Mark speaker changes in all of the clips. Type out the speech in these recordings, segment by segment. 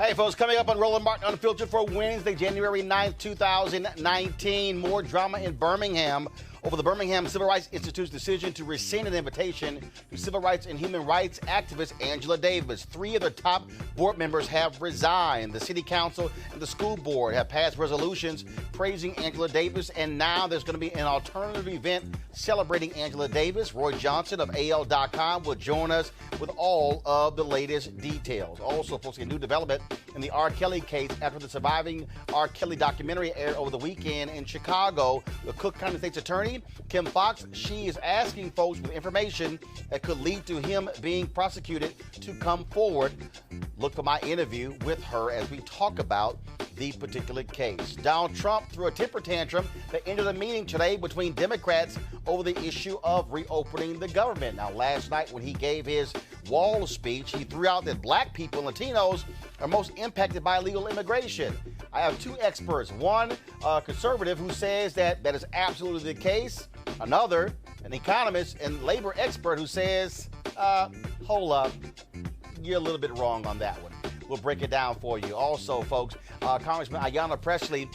Speaker 1: Hey, folks, coming up on Roland Martin Unfiltered for Wednesday, January 9th, 2019. More drama in Birmingham over the Birmingham Civil Rights Institute's decision to rescind an invitation to civil rights and human rights activist Angela Davis. 3 of the top board members have resigned. The city council and the school board have passed resolutions praising Angela Davis, and now there's going to be an alternative event celebrating Angela Davis. Roy Johnson of AL.com will join us with all of the latest details. Also, folks, a new development in the R. Kelly case after the surviving R. Kelly documentary aired over the weekend in Chicago. The Cook County State's attorney, Kim Fox, she is asking folks with information that could lead to him being prosecuted to come forward. Look for my interview with her as we talk about the particular case. Donald Trump threw a temper tantrum that ended a meeting today between Democrats over the issue of reopening the government. Now, last night when he gave his wall speech, he threw out that black people and Latinos are most impacted by illegal immigration. I have 2 experts, one conservative who says that is absolutely the case, another, an economist and labor expert who says, hold up, you're a little bit wrong on that one. We'll break it down for you. Also, folks, Congressman Ayanna Pressley,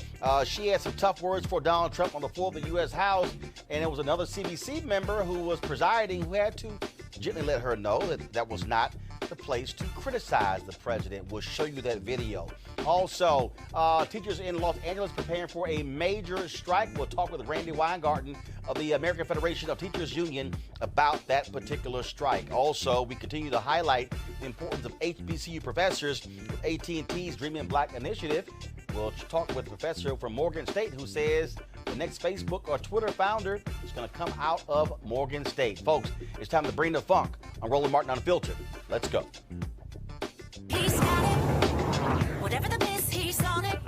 Speaker 1: she had some tough words for Donald Trump on the floor of the U.S. House, and it was another CBC member who was presiding who had to gently let her know that that was not the place to criticize the president. We'll show you that video. Also, teachers in Los Angeles preparing for a major strike. We'll talk with Randy Weingarten of the American Federation of Teachers Union about that particular strike. Also, we continue to highlight the importance of HBCU professors with AT&T's Dreaming Black initiative. We'll talk with a professor from Morgan State who says the next Facebook or Twitter founder is going to come out of Morgan State. Folks, it's time to bring the funk. I'm Roland Martin Unfiltered. Let's go.
Speaker 2: He's got it. Whatever the biz, he's on it.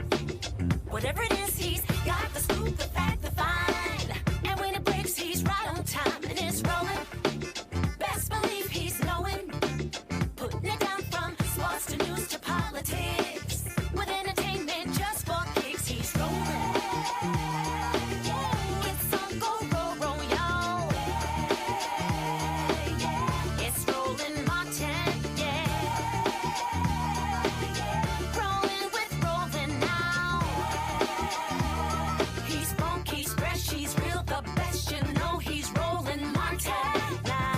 Speaker 2: Whatever it is, he's got the scoop, the fact, the find. And when it breaks, he's right on time and it's rolling. Best believe he's knowing. Putting it down from sports to news to politics. With entertainment just for kicks, he's rolling. It's on go, roll, roll, y'all. It's Roland Martin, yeah. Rolling with Roland now. He's funky, he's fresh, he's real, the best, you know he's Roland Martin now.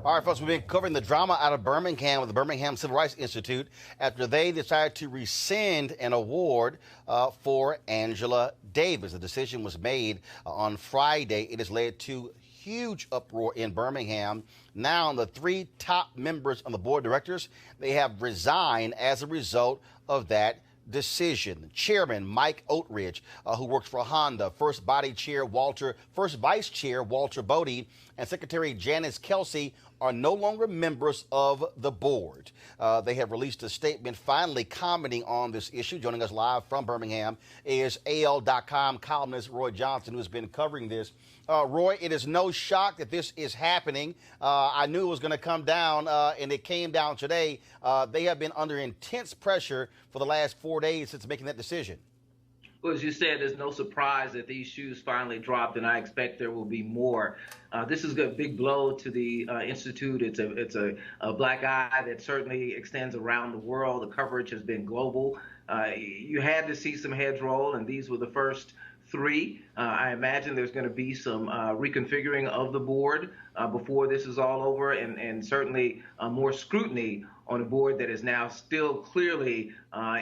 Speaker 1: All right, folks, we've been covering the drama out of Birmingham with the Birmingham Civil Rights Institute after they decided to rescind an award for Angela Davis. The decision was made on Friday. It has led to huge uproar in Birmingham. Now, the 3 top members on the board of directors, they have resigned as a result of that decision. Chairman Mike Oatridge, who works for Honda, First Vice Chair Walter Bodie, and Secretary Janice Kelsey are no longer members of the board. They have released a statement finally commenting on this issue. Joining us live from Birmingham is AL.com columnist Roy Johnson, who has been covering this. Roy, it is no shock that this is happening. I knew it was going to come down, and it came down today. They have been under intense pressure for the last 4 days since making that decision.
Speaker 3: Well, as you said, there's no surprise that these shoes finally dropped, and I expect there will be more. This is a big blow to the Institute. It's a black eye that certainly extends around the world. The coverage has been global. You had to see some heads roll, and these were the first 3. I imagine there's going to be some reconfiguring of the board before this is all over, and certainly more scrutiny on a board that is now still clearly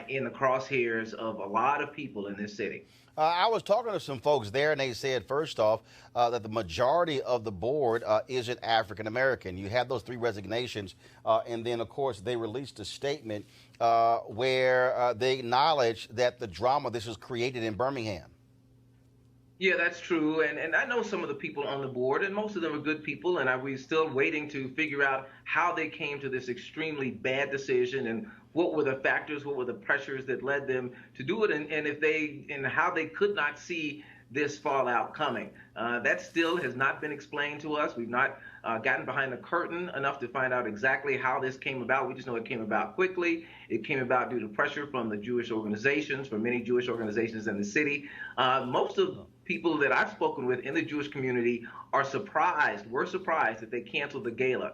Speaker 3: in the crosshairs of a lot of people in this city.
Speaker 1: I was talking to some folks there, and they said, first off, that the majority of the board isn't African American. You have those 3 resignations, and then, of course, they released a statement where they acknowledge that the drama this has created in Birmingham.
Speaker 3: Yeah, that's true. And I know some of the people on the board, and most of them are good people, and we're still waiting to figure out how they came to this extremely bad decision and what were the factors, what were the pressures that led them to do it, and how they could not see this fallout coming. That still has not been explained to us. We've not gotten behind the curtain enough to find out exactly how this came about. We just know it came about quickly. It came about due to pressure from the Jewish organizations, from many Jewish organizations in the city. Most of people that I've spoken with in the Jewish community are surprised. We're surprised that they canceled the gala.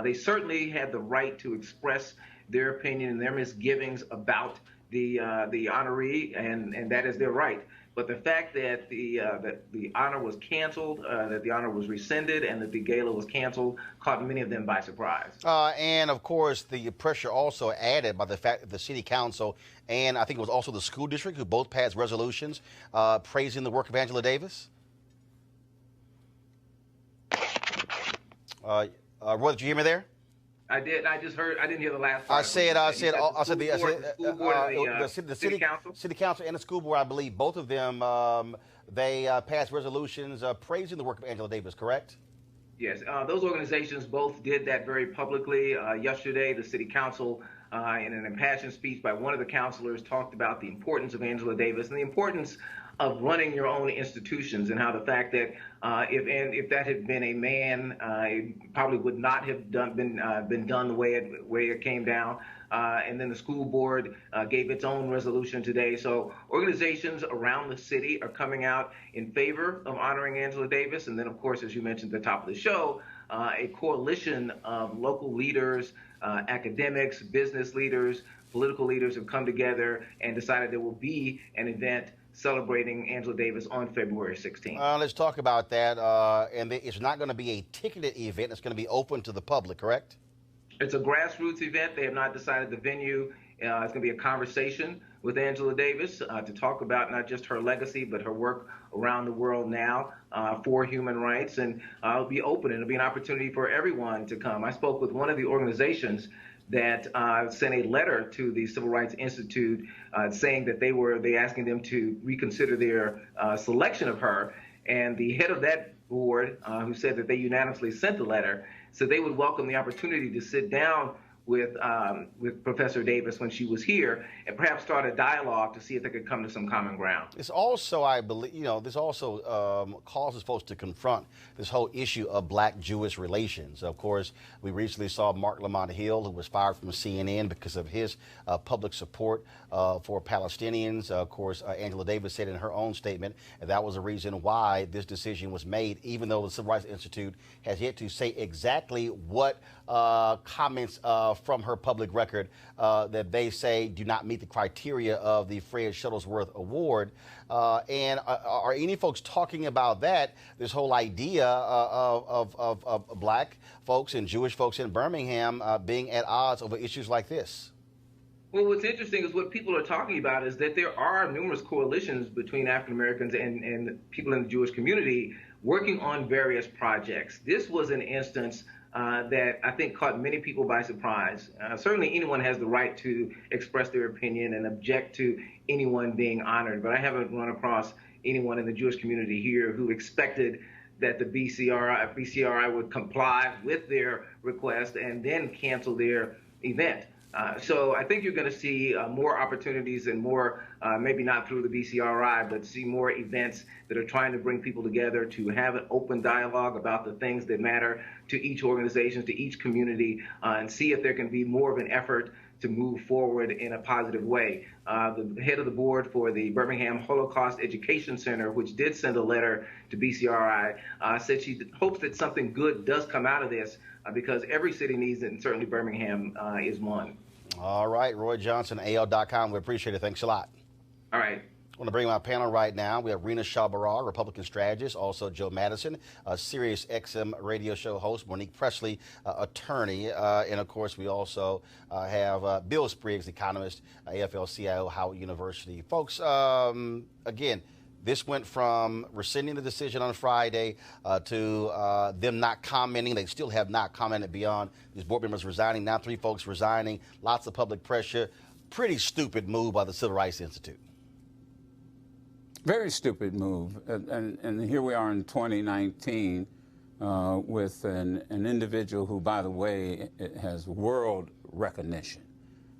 Speaker 3: They certainly had the right to express their opinion and their misgivings about the honoree, and that is their right. But the fact that the honor was canceled, that the honor was rescinded, and that the gala was canceled caught many of them by surprise.
Speaker 1: And of course, the pressure also added by the fact that the city council and I think it was also the school district who both passed resolutions praising the work of Angela Davis. Roy, did you hear me there?
Speaker 3: I did. I just heard. I didn't hear the last part.
Speaker 1: The city council and the school board, I believe, both of them, they passed resolutions praising the work of Angela Davis, correct?
Speaker 3: Yes, those organizations both did that very publicly. Yesterday, the city council, in an impassioned speech by one of the councilors, talked about the importance of Angela Davis and the importance of running your own institutions, and how the fact that if that had been a man, it probably would not have been done the way it came down. And then the school board gave its own resolution today. So organizations around the city are coming out in favor of honoring Angela Davis. And then, of course, as you mentioned at the top of the show, a coalition of local leaders, academics, business leaders, political leaders have come together and decided there will be an event celebrating Angela Davis on February 16th.
Speaker 1: Let's talk about that. And it's not going to be a ticketed event. It's going to be open to the public, correct?
Speaker 3: It's a grassroots event. They have not decided the venue. It's going to be a conversation with Angela Davis to talk about not just her legacy, but her work around the world now for human rights. And it'll be open, and it'll be an opportunity for everyone to come. I spoke with one of the organizations that sent a letter to the Civil Rights Institute saying that they asking them to reconsider their selection of her. And the head of that board, who said that they unanimously sent the letter, said they would welcome the opportunity to sit down with Professor Davis when she was here and perhaps start a dialogue to see if they could come to some common ground.
Speaker 1: It's also, I believe, this also causes folks to confront this whole issue of black-Jewish relations. Of course, we recently saw Mark Lamont Hill, who was fired from CNN because of his public support for Palestinians. Of course, Angela Davis said in her own statement that was the reason why this decision was made, even though the Civil Rights Institute has yet to say exactly what comments from her public record that they say do not meet the criteria of the Fred Shuttlesworth Award. And are any folks talking about that, this whole idea of black folks and Jewish folks in Birmingham being at odds over issues like this?
Speaker 3: Well, what's interesting is what people are talking about is that there are numerous coalitions between African Americans and people in the Jewish community working on various projects. This was an instance that I think caught many people by surprise. Certainly anyone has the right to express their opinion and object to anyone being honored, but I haven't run across anyone in the Jewish community here who expected that the BCRI would comply with their request and then cancel their event. So I think you're going to see more opportunities and more, maybe not through the BCRI, but see more events that are trying to bring people together to have an open dialogue about the things that matter to each organization, to each community, and see if there can be more of an effort to move forward in a positive way. The head of the board for the Birmingham Holocaust Education Center, which did send a letter to BCRI, said she hopes that something good does come out of this because every city needs it, and certainly Birmingham is one.
Speaker 1: All right, Roy Johnson, AL.com. We appreciate it. Thanks a lot.
Speaker 3: All right.
Speaker 1: I want to bring my panel right now. We have Rena Shabarar, Republican strategist, also Joe Madison, a Sirius XM radio show host, Monique Pressley, attorney, and of course we also have Bill Spriggs, economist, AFL-CIO, Howard University. Folks, again, this went from rescinding the decision on Friday to them not commenting. They still have not commented beyond these board members resigning. Now 3 folks resigning, lots of public pressure. Pretty stupid move by the Civil Rights Institute.
Speaker 4: Very stupid move. And here we are in 2019 with an individual who, by the way, has world recognition.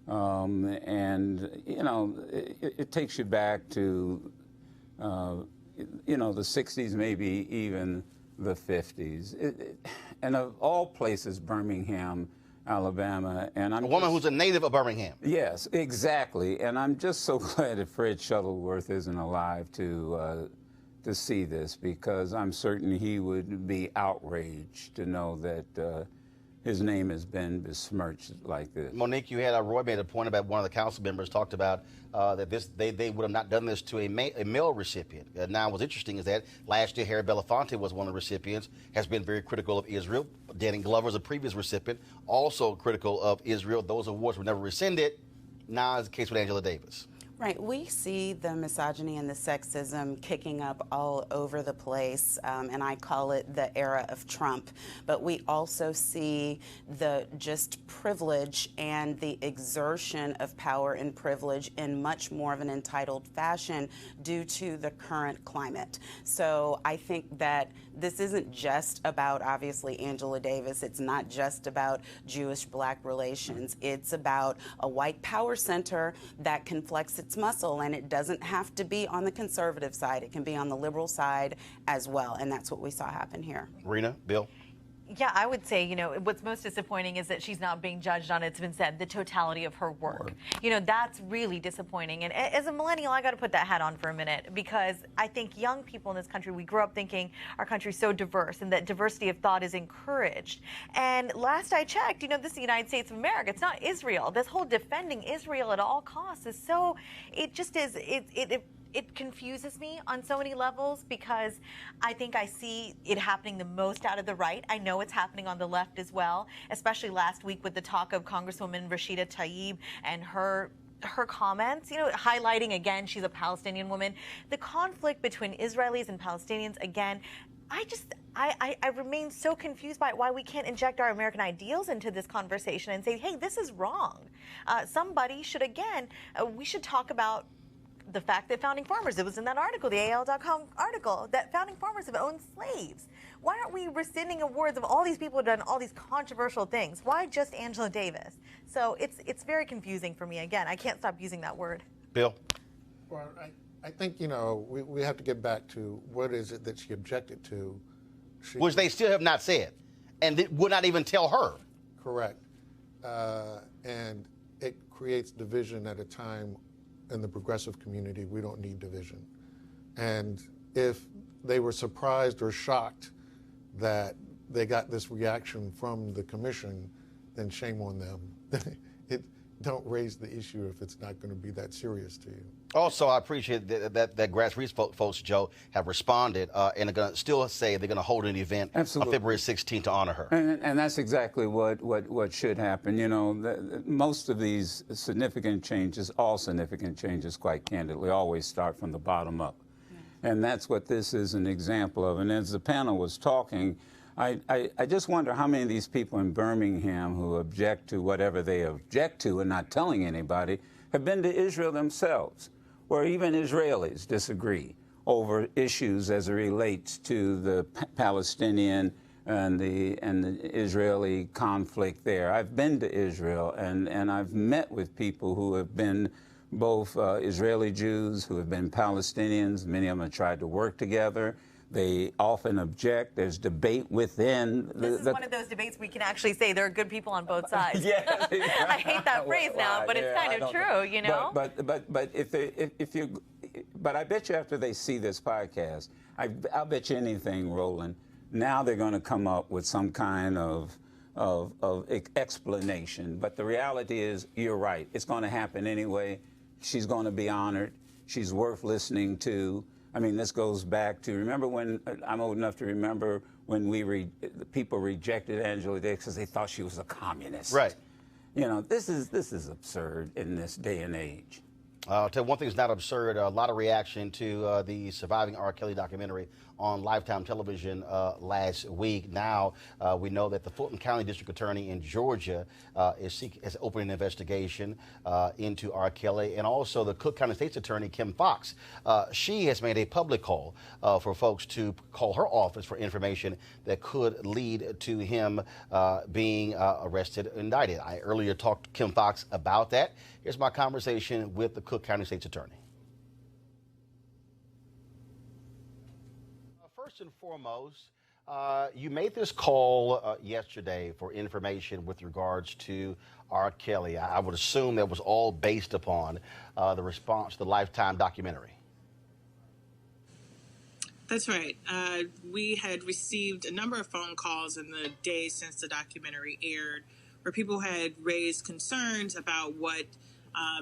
Speaker 4: And, you know, it takes you back to you know, the 60s, maybe even the 50s. And of all places, Birmingham, Alabama. And I'm
Speaker 1: a woman who's a native of Birmingham.
Speaker 4: Yes, exactly. And I'm just so glad that Fred Shuttleworth isn't alive to see this, because I'm certain he would be outraged to know that his name has been besmirched like this.
Speaker 1: Monique, you had Roy made a point about one of the council members talked about that they would have not done this to a male recipient. Now, what's interesting is that last year Harry Belafonte was one of the recipients, has been very critical of Israel. Danny Glover's a previous recipient, also critical of Israel. Those awards were never rescinded. Now is the case with Angela Davis.
Speaker 5: Right. We see the misogyny and the sexism kicking up all over the place, and I call it the era of Trump. But we also see the just privilege and the exertion of power and privilege in much more of an entitled fashion due to the current climate. So I think that this isn't just about, obviously, Angela Davis. It's not just about Jewish-Black relations. It's about a white power center that can flex its muscle, and it doesn't have to be on the conservative side. It can be on the liberal side as well, and that's what we saw happen here.
Speaker 1: Rena, Bill?
Speaker 6: Yeah, I would say, you know, what's most disappointing is that she's not being judged on, it's been said, the totality of her work. You know, that's really disappointing. And as a millennial, I got to put that hat on for a minute, because I think young people in this country, we grew up thinking our country's so diverse and that diversity of thought is encouraged. And last I checked, you know, this is the United States of America. It's not Israel. This whole defending Israel at all costs is so, it just is, it confuses me on so many levels, because I think I see it happening the most out of the right. I know it's happening on the left as well, especially last week with the talk of Congresswoman Rashida Tlaib and her comments, you know, highlighting again, she's a Palestinian woman. The conflict between Israelis and Palestinians, again, I remain so confused by why we can't inject our American ideals into this conversation and say, hey, this is wrong. Somebody should, again, we should talk about the fact that founding farmers, it was in that article, the AL.com article, that founding farmers have owned slaves. Why aren't we rescinding awards of all these people who have done all these controversial things? Why just Angela Davis? So it's very confusing for me. Again, I can't stop using that word.
Speaker 1: Bill?
Speaker 7: Well, I think, you know, we have to get back to what is it that she objected to.
Speaker 1: Which they still have not said, and would not even tell her.
Speaker 7: Correct. And it creates division at a time in the progressive community. We don't need division. And if they were surprised or shocked that they got this reaction from the commission, then shame on them. Don't raise the issue if it's not going to be that serious to you.
Speaker 1: Also, I appreciate that grassroots folks, Joe, have responded and are going to still say they're going to hold an event on February 16th to honor her.
Speaker 4: And that's exactly what should happen. You know, most of these significant changes, all significant changes, quite candidly, always start from the bottom up. Yeah. And that's what this is an example of. And as the panel was talking, I just wonder how many of these people in Birmingham who object to whatever they object to and not telling anybody have been to Israel themselves, where even Israelis disagree over issues as it relates to the Palestinian and the Israeli conflict there. I've been to Israel, and I've met with people who have been both Israeli Jews, who have been Palestinians. Many of them have tried to work together. They often object. There's debate within.
Speaker 6: This is one of those debates we can actually say there are good people on both sides.
Speaker 4: Yeah,
Speaker 6: I hate that phrase now, but it's kind of true, you know.
Speaker 4: But I bet you after they see this podcast, I'll bet you anything, Roland. Now they're going to come up with some kind of explanation. But the reality is, you're right. It's going to happen anyway. She's going to be honored. She's worth listening to. I mean, this goes back to, remember when, I'm old enough to remember when the people rejected Angela Davis because they thought she was a communist.
Speaker 1: Right.
Speaker 4: You know, this is absurd in this day and age.
Speaker 1: I'll tell you one thing that's not absurd. A lot of reaction to the Surviving R. Kelly documentary on Lifetime television last week. Now we know that the Fulton County District Attorney in Georgia is opening an investigation into R. Kelly, and also the Cook County State's Attorney Kim Foxx. She has made a public call for folks to call her office for information that could lead to him being arrested and indicted. I earlier talked to Kim Foxx about that. Here's my conversation with the Cook County State's Attorney. first and foremost, you made this call yesterday for information with regards to R. Kelly. I would assume that was all based upon the response to the Lifetime documentary.
Speaker 8: That's right. We had received a number of phone calls in the days since the documentary aired where people had raised concerns about what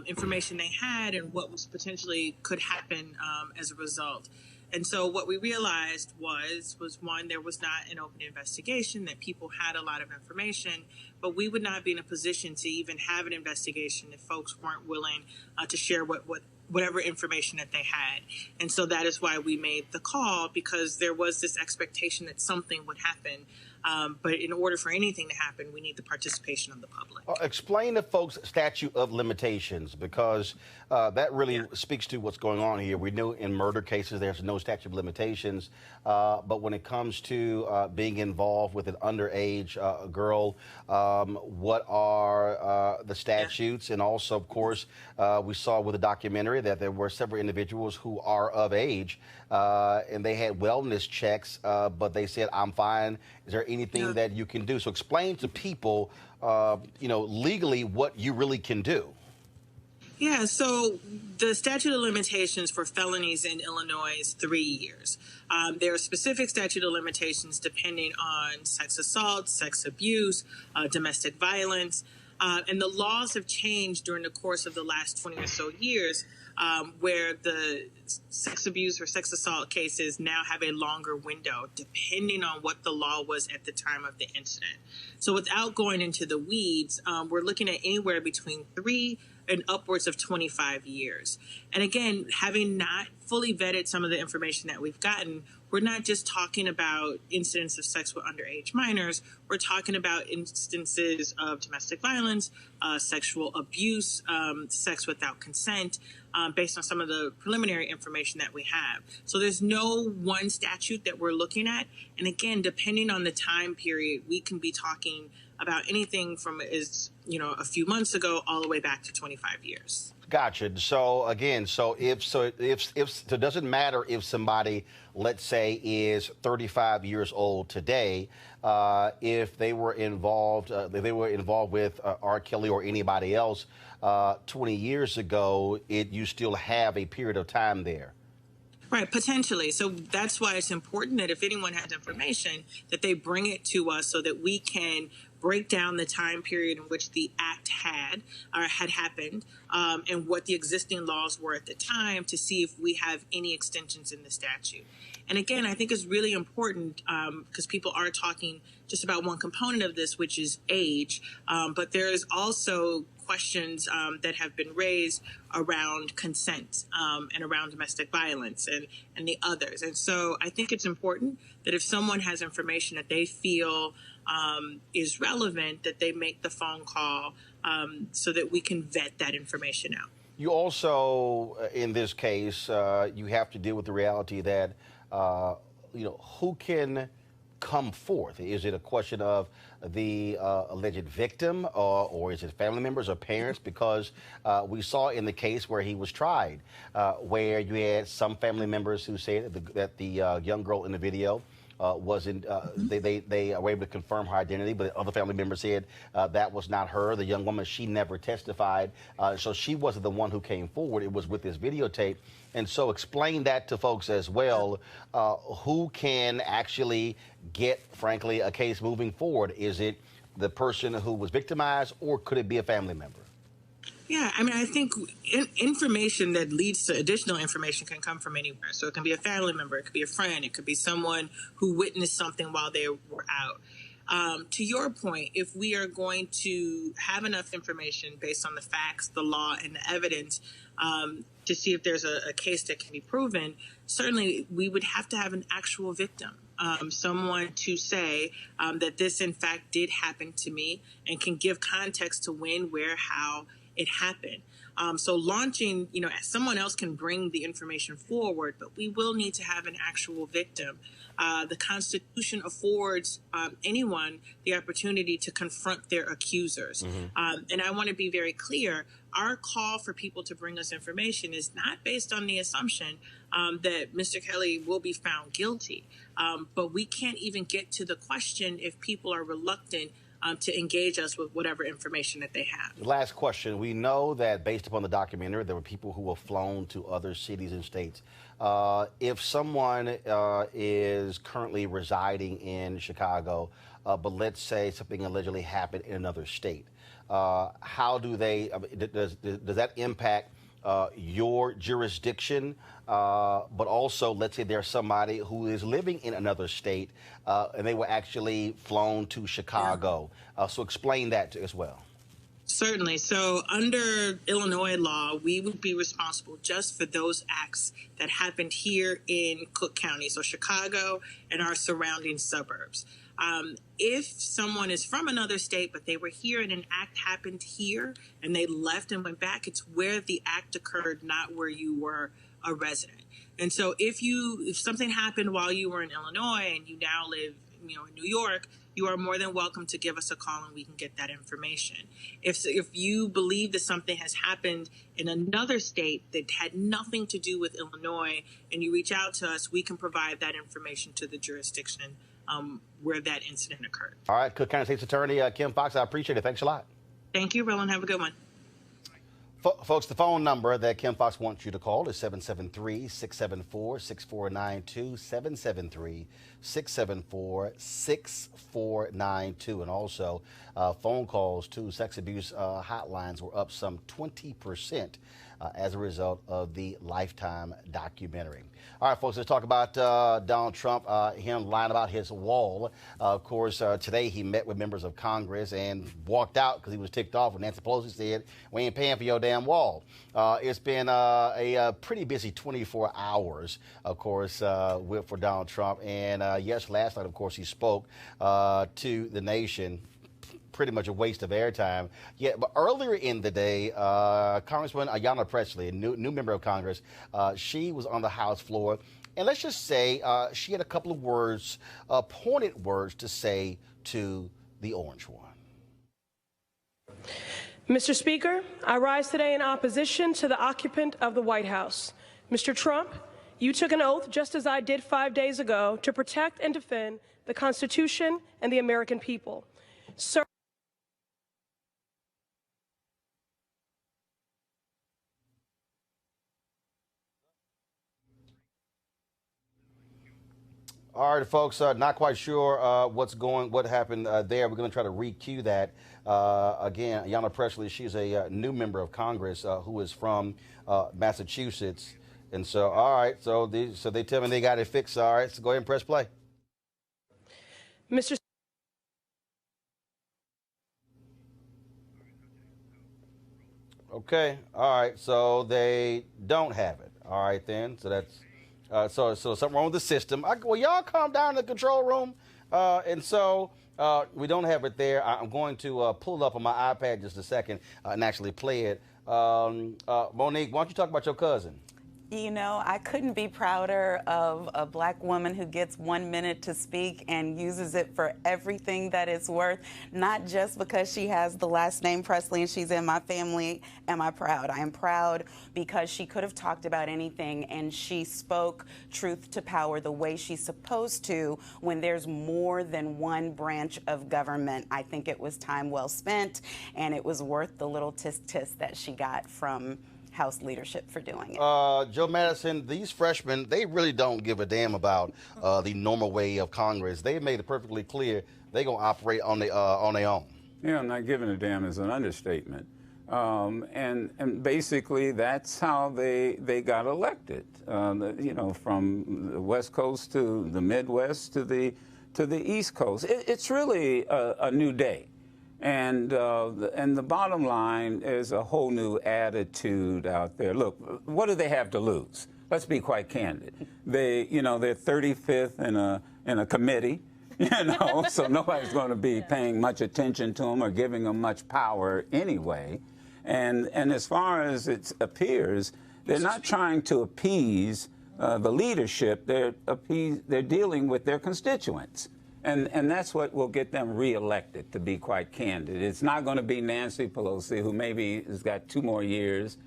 Speaker 8: information they had and what was potentially could happen as a result. And so what we realized was one, there was not an open investigation, that people had a lot of information, but we would not be in a position to even have an investigation if folks weren't willing to share whatever information that they had. And so that is why we made the call, because there was this expectation that something would happen. But in order for anything to happen, we need the participation of the public.
Speaker 1: Explain to folks statute of limitations, because that really speaks to what's going on here. We know in murder cases there's no statute of limitations, but when it comes to being involved with an underage girl, what are the statutes? And also, of course, we saw with the documentary that there were several individuals who are of age, and they had wellness checks, but they said, I'm fine. Is there anything that you can do? So explain to people, legally what you really can do.
Speaker 8: Yeah, so the statute of limitations for felonies in Illinois is 3 years. There are specific statute of limitations depending on sex assault, sex abuse, domestic violence. And the laws have changed during the course of the last 20 or so years, where the sex abuse or sex assault cases now have a longer window, depending on what the law was at the time of the incident. So without going into the weeds, we're looking at anywhere between 3 and upwards of 25 years. And again, having not fully vetted some of the information that we've gotten, we're not just talking about incidents of sex with underage minors. We're talking about instances of domestic violence, sexual abuse, sex without consent, based on some of the preliminary information that we have. So there's no one statute that we're looking at. And again, depending on the time period, we can be talking about anything from a few months ago all the way back to 25 years.
Speaker 1: Gotcha. So again, if it doesn't matter if somebody, let's say, is 35 years old today, if they were involved with R. Kelly or anybody else 20 years ago, you still have a period of time there.
Speaker 8: Right, potentially. So that's why it's important that if anyone has information, that they bring it to us so that we can break down the time period in which the act had happened, and what the existing laws were at the time, to see if we have any extensions in the statute. And again, I think it's really important because people are talking just about one component of this, which is age, but there is also questions that have been raised around consent and around domestic violence and the others. And so I think it's important that if someone has information that they feel is relevant, that they make the phone call so that we can vet that information out.
Speaker 1: You also, in this case, you have to deal with the reality that, who can come forth? Is it a question of the alleged victim, or is it family members or parents? Because we saw in the case where he was tried, where you had some family members who said that the young girl in the video wasn't, they were able to confirm her identity, but other family members said that was not her. The young woman, she never testified, so she wasn't the one who came forward. It was with this videotape. And so explain that to folks as well. Who can actually get, frankly, a case moving forward? Is it the person who was victimized, or could it be a family member?
Speaker 8: Yeah, I mean, I think information that leads to additional information can come from anywhere. So it can be a family member, it could be a friend, it could be someone who witnessed something while they were out. To your point, if we are going to have enough information based on the facts, the law, and the evidence to see if there's a case that can be proven, certainly we would have to have an actual victim, someone to say that this, in fact, did happen to me, and can give context to when, where, how it happened. So launching, someone else can bring the information forward, but we will need to have an actual victim. The Constitution affords anyone the opportunity to confront their accusers. And I want to be very clear. Our call for people to bring us information is not based on the assumption that Mr. Kelly will be found guilty. But we can't even get to the question if people are reluctant to engage us with whatever information that they have.
Speaker 1: Last question. We know that based upon the documentary, there were people who were flown to other cities and states. If someone is currently residing in Chicago, but let's say something allegedly happened in another state, how do they, does that impact your jurisdiction? But also, let's say there's somebody who is living in another state and they were actually flown to Chicago. So explain that as well.
Speaker 8: Certainly. So under Illinois law, we would be responsible just for those acts that happened here in Cook County, so Chicago and our surrounding suburbs. If someone is from another state, but they were here and an act happened here and they left and went back, it's where the act occurred, not where you were a resident. And so if something happened while you were in Illinois and you now live, in New York, you are more than welcome to give us a call and we can get that information. If you believe that something has happened in another state that had nothing to do with Illinois and you reach out to us, we can provide that information to the jurisdiction where that incident occurred.
Speaker 1: All right, Cook County State's Attorney Kim Foxx, I appreciate it. Thanks a lot.
Speaker 8: Thank you, Roland. Have a good one.
Speaker 1: Folks, the phone number that Kim Foxx wants you to call is 773-674-6492, 773-674-6492. And also, phone calls to sex abuse hotlines were up some 20% as a result of the Lifetime documentary. All right, folks, let's talk about Donald Trump, him lying about his wall. Of course, today he met with members of Congress and walked out because he was ticked off when Nancy Pelosi said, we ain't paying for your damn wall. It's been a pretty busy 24 hours, of course, for Donald Trump. And last night, of course, he spoke to the nation. Pretty much a waste of airtime. Yeah, but earlier in the day, Congresswoman Ayanna Pressley, a new member of Congress, she was on the House floor, and let's just say she had a couple of words, pointed words to say to the Orange One.
Speaker 9: Mr. Speaker, I rise today in opposition to the occupant of the White House. Mr. Trump, you took an oath, just as I did 5 days ago, to protect and defend the Constitution and the American people. Sir,
Speaker 1: all right, folks, not quite sure what happened there. We're going to try to re-cue that. Again, Ayanna Pressley, she's a new member of Congress who is from Massachusetts. And so, all right, so they tell me they got it fixed. All right, so go ahead and press play.
Speaker 9: Mr.
Speaker 1: Okay, all right, so they don't have it. All right, then, so that's... So something wrong with the system. Well, y'all calm down in the control room. And so we don't have it there. I'm going to pull it up on my iPad just a second and actually play it. Monique, why don't you talk about your cousin?
Speaker 5: You know, I couldn't be prouder of a black woman who gets 1 minute to speak and uses it for everything that it's worth, not just because she has the last name Pressley and she's in my family. Am I proud? I am proud because she could have talked about anything and she spoke truth to power the way she's supposed to when there's more than one branch of government. I think it was time well spent and it was worth the little tisk-tisk that she got from House leadership for doing it.
Speaker 1: Joe Madison, these freshmen, they really don't give a damn about the normal way of Congress. They made it perfectly clear they're going to operate on their own.
Speaker 4: Yeah, not giving a damn is an understatement. And basically that's how they got elected. From the West Coast to the Midwest to the East Coast. It's really a new day. And the bottom line is a whole new attitude out there. Look, what do they have to lose? Let's be quite candid. They're 35th in a committee, so nobody's going to be paying much attention to them or giving them much power anyway. And as far as it appears, they're not trying to appease the leadership. They're dealing with their constituents. And that's what will get them reelected, to be quite candid. It's not going to be Nancy Pelosi, who maybe has got 2 more years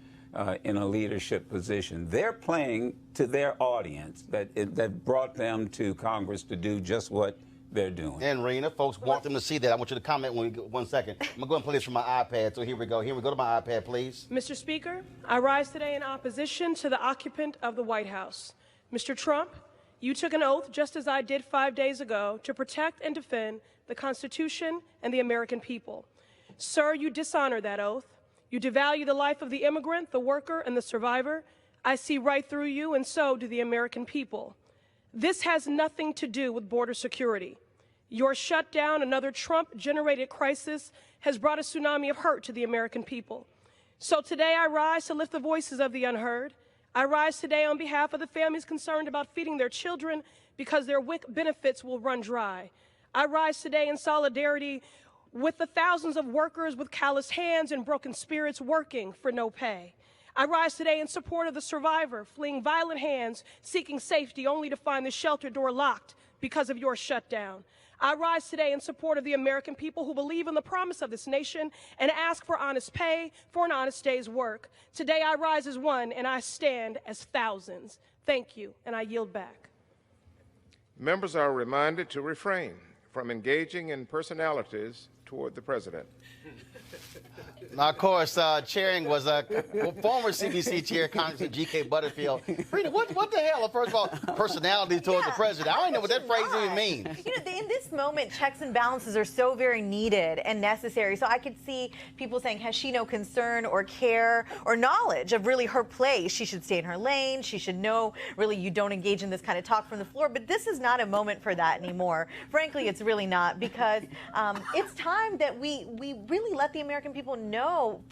Speaker 4: in a leadership position. They're playing to their audience that brought them to Congress to do just what they're doing.
Speaker 1: And Rena, folks want them to see that. I want you to comment when we get 1 second. I'm going to go and play this from my iPad. So here we go. Here we go to my iPad, please.
Speaker 9: Mr. Speaker, I rise today in opposition to the occupant of the White House. Mr. Trump, you took an oath, just as I did 5 days ago, to protect and defend the Constitution and the American people. Sir, you dishonor that oath. You devalue the life of the immigrant, the worker, and the survivor. I see right through you, and so do the American people. This has nothing to do with border security. Your shutdown, another Trump-generated crisis, has brought a tsunami of hurt to the American people. So today I rise to lift the voices of the unheard. I rise today on behalf of the families concerned about feeding their children because their WIC benefits will run dry. I rise today in solidarity with the thousands of workers with calloused hands and broken spirits working for no pay. I rise today in support of the survivor fleeing violent hands, seeking safety only to find the shelter door locked because of your shutdown. I rise today in support of the American people who believe in the promise of this nation and ask for honest pay for an honest day's work. Today I rise as one and I stand as thousands. Thank you, and I yield back.
Speaker 10: Members are reminded to refrain from engaging in personalities toward the president.
Speaker 1: Now, of course, chairing was former CBC chair, Congressman G.K. Butterfield. Rita, what the hell? First of all, personality toward the president. I don't know what that phrase even means.
Speaker 6: You know, in this moment, checks and balances are so very needed and necessary. So I could see people saying, has she no concern or care or knowledge of really her place? She should stay in her lane. She should know, really, you don't engage in this kind of talk from the floor. But this is not a moment for that anymore. Frankly, it's really not, because it's time that we really let the American people know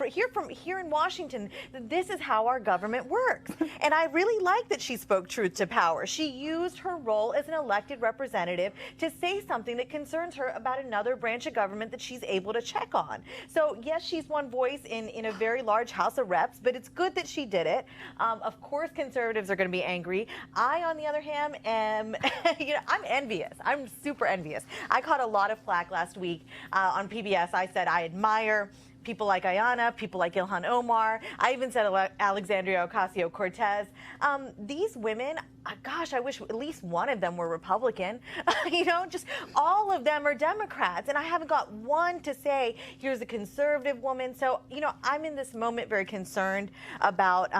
Speaker 6: here in Washington that this is how our government works. And I really like that she spoke truth to power. She used her role as an elected representative to say something that concerns her about another branch of government that she's able to check on. So yes, she's one voice in a very large House of Reps, but it's good that she did it. Of course, conservatives are going to be angry. I, on the other hand, am, I'm envious. I'm super envious. I caught a lot of flack last week on PBS. I said I admire people like Ayanna, people like Ilhan Omar. I even said Alexandria Ocasio-Cortez. These women, gosh, I wish at least one of them were Republican. Just all of them are Democrats. And I haven't got one to say, here's a conservative woman. So, I'm in this moment very concerned about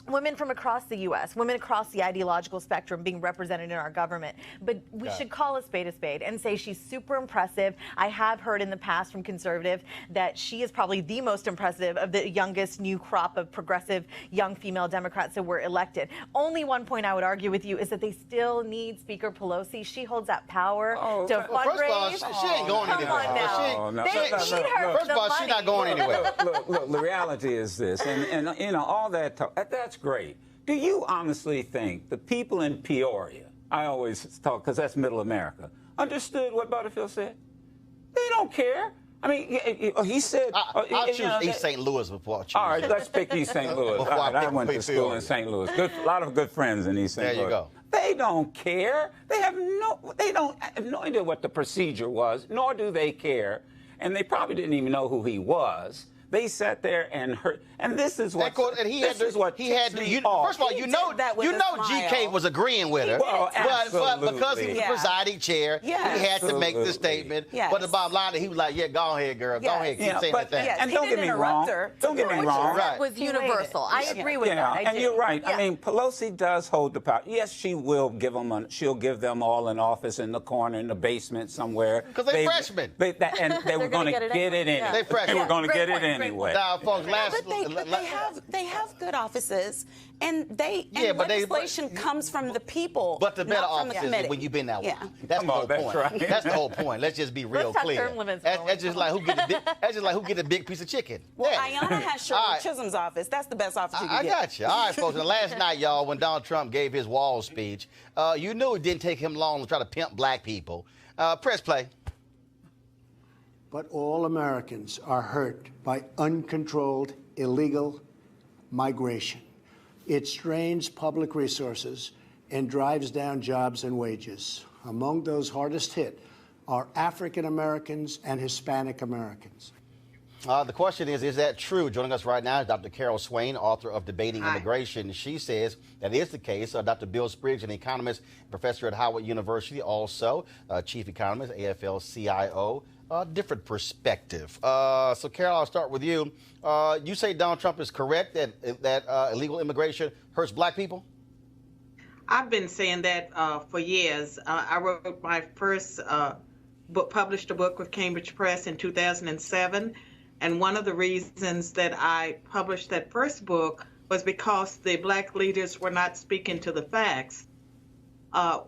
Speaker 6: women from across the U.S., women across the ideological spectrum being represented in our government. But we should call a spade and say she's super impressive. I have heard in the past from conservatives that she is probably the most impressive of the youngest new crop of progressive young female Democrats that were elected. Only one point I would argue with you is that they still need Speaker Pelosi. She holds that power to fundraise.
Speaker 1: First of all, she ain't going anywhere.
Speaker 6: Come on now. They need her.
Speaker 1: First of all, she's not going anywhere.
Speaker 4: Look, the reality is this, and all that talk, that's great. Do you honestly think the people in Peoria, I always talk because that's middle America, understood what Butterfield said? They don't care. I mean, he said...
Speaker 1: I'll choose East St. Louis before I choose.
Speaker 4: All right, let's pick East St. Louis.
Speaker 1: Before
Speaker 4: I went to school in St. Louis. A lot of good friends in East St. Louis.
Speaker 1: There you go.
Speaker 4: They don't care. They don't have no idea what the procedure was, nor do they care. And they probably didn't even know who he was. They sat there and heard, and this is what.
Speaker 1: And he had to. First of all, GK was agreeing with her, but because he was presiding chair, he had to make the statement. But the bottom line, he was like, "Yeah, go ahead, girl, go ahead, keep saying that thing."
Speaker 4: And don't get me wrong. Don't get me wrong.
Speaker 6: That was universal. I agree with that.
Speaker 4: And you're right. I mean, Pelosi does hold the power. Yes, she will give them. She'll give them all an office in the corner, in the basement somewhere.
Speaker 1: Because they're freshmen.
Speaker 4: And they were going to get it anyway.
Speaker 1: They freshmen.
Speaker 4: They were going to get it anyway.
Speaker 1: Now, folks,
Speaker 5: they have good offices, and legislation comes from the people.
Speaker 1: But the better offices is when you've been that way. That's the whole point.
Speaker 4: Right.
Speaker 1: That's the whole point. Let's just be real clear. That's just like who get a big piece of chicken.
Speaker 5: Well, Ayanna has Shirley Chisholm's office. That's the best office you can get.
Speaker 1: I got you. All right, folks. Last night, y'all, when Donald Trump gave his wall speech, you knew it didn't take him long to try to pimp black people. Press play.
Speaker 11: but all Americans are hurt by uncontrolled illegal migration. It strains public resources and drives down jobs and wages. Among those hardest hit are African Americans and Hispanic Americans.
Speaker 1: The question is that true? Joining us right now is Dr. Carol Swain, author of Debating Immigration. She says that is the case. Dr. Bill Spriggs, an economist, professor at Howard University, also chief economist, AFL-CIO. Different perspective. So, Carol, I'll start with you. You say Donald Trump is correct that illegal immigration hurts black people?
Speaker 12: I've been saying that for years. I wrote my first book, published a book with Cambridge Press in 2007. And one of the reasons that I published that first book was because the black leaders were not speaking to the facts.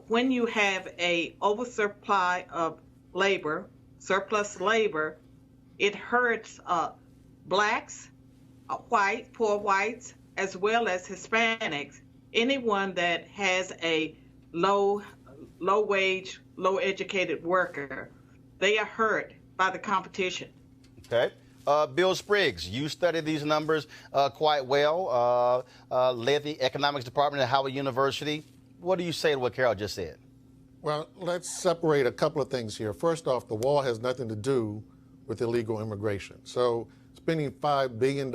Speaker 12: When you have a oversupply of labor, surplus labor, it hurts blacks, white, poor whites, as well as Hispanics. Anyone that has a low wage, low educated worker, they are hurt by the competition.
Speaker 1: Okay. Bill Spriggs, you studied these numbers quite well, led the economics department at Howard University. What do you say to what Carol just said?
Speaker 7: Well, let's separate a couple of things here. First off, the wall has nothing to do with illegal immigration. So spending $5 billion,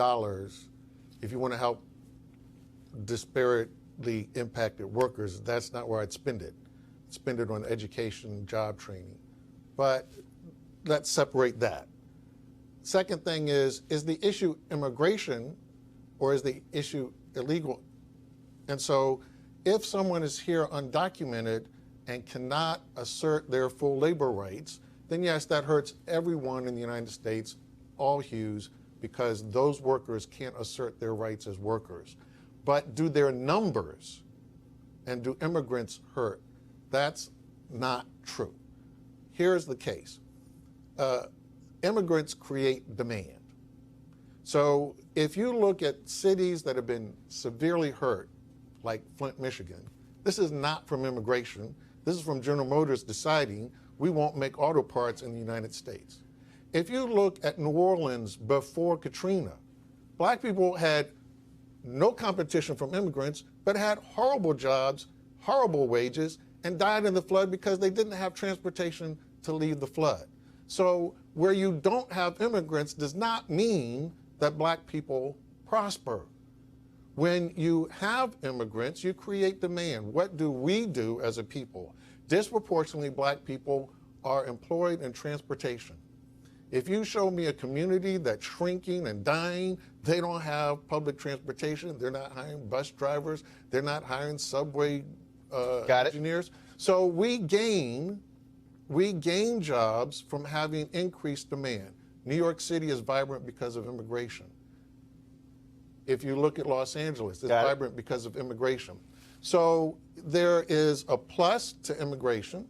Speaker 7: if you want to help disparately impacted workers, that's not where I'd spend it. I'd spend it on education, job training. But let's separate that. Second thing is the issue immigration or is the issue illegal? And so if someone is here undocumented and cannot assert their full labor rights, then yes, that hurts everyone in the United States, all hues, because those workers can't assert their rights as workers. But do their numbers and do immigrants hurt? That's not true. Here's the case. Immigrants create demand. So if you look at cities that have been severely hurt, like Flint, Michigan, this is not from immigration. This is from General Motors deciding we won't make auto parts in the United States. If you look at New Orleans before Katrina, black people had no competition from immigrants, but had horrible jobs, horrible wages, and died in the flood because they didn't have transportation to leave the flood. So where you don't have immigrants does not mean that black people prosper. When you have immigrants, you create demand. What do we do as a people? Disproportionately, black people are employed in transportation. If you show me a community that's shrinking and dying, they don't have public transportation, they're not hiring bus drivers, they're not hiring subway engineers. So we gain jobs from having increased demand. New York City is vibrant because of immigration. If you look at Los Angeles, it's vibrant because of immigration. So there is a plus to immigration.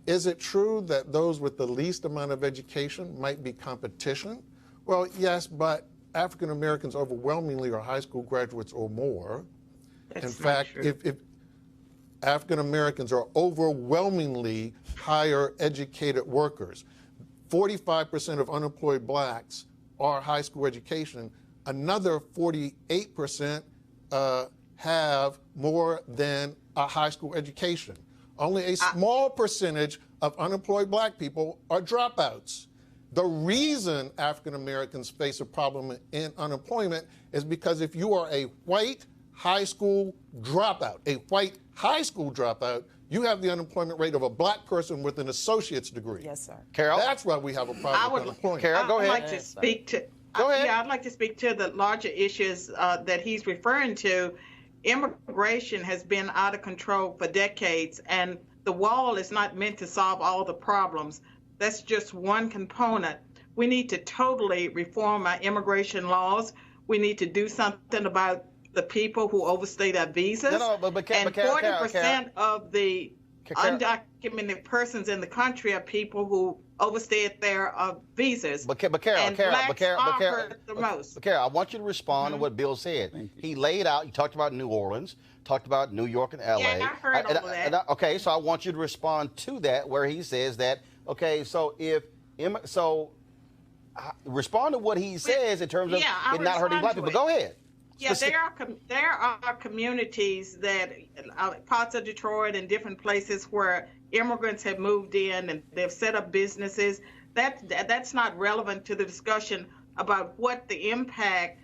Speaker 7: Is it true that those with the least amount of education might be competition? Well, yes, but African Americans overwhelmingly are high school graduates or more. In fact, if African Americans are overwhelmingly higher educated workers, 45% of unemployed blacks are high school education. Another 48% have more than a high school education. Only a small percentage of unemployed black people are dropouts. The reason African Americans face a problem in unemployment is because if you are a white high school dropout, you have the unemployment rate of a black person with an associate's degree.
Speaker 5: Yes, sir.
Speaker 1: Carol?
Speaker 7: That's why we have a problem with unemployment.
Speaker 1: Carol, go ahead.
Speaker 12: I'd like to speak to. I'd like to speak to the larger issues that he's referring to. Immigration has been out of control for decades, and the wall is not meant to solve all the problems. That's just one component. We need to totally reform our immigration laws. We need to do something about the people who overstay their visas.
Speaker 1: And
Speaker 12: 40% of the undocumented persons in the country are people who overstayed their visas.
Speaker 1: But Carol, I want you to respond to what Bill said. He laid out, he talked about New Orleans, talked about New York and LA.
Speaker 12: Yeah, I heard all of that.
Speaker 1: Okay, so I want you to respond to that where he says that, okay, so if Respond to what he says in terms of it not hurting black people. Go ahead.
Speaker 12: Yeah, there are communities that parts of Detroit and different places where immigrants have moved in and they've set up businesses. That's not relevant to the discussion about what the impact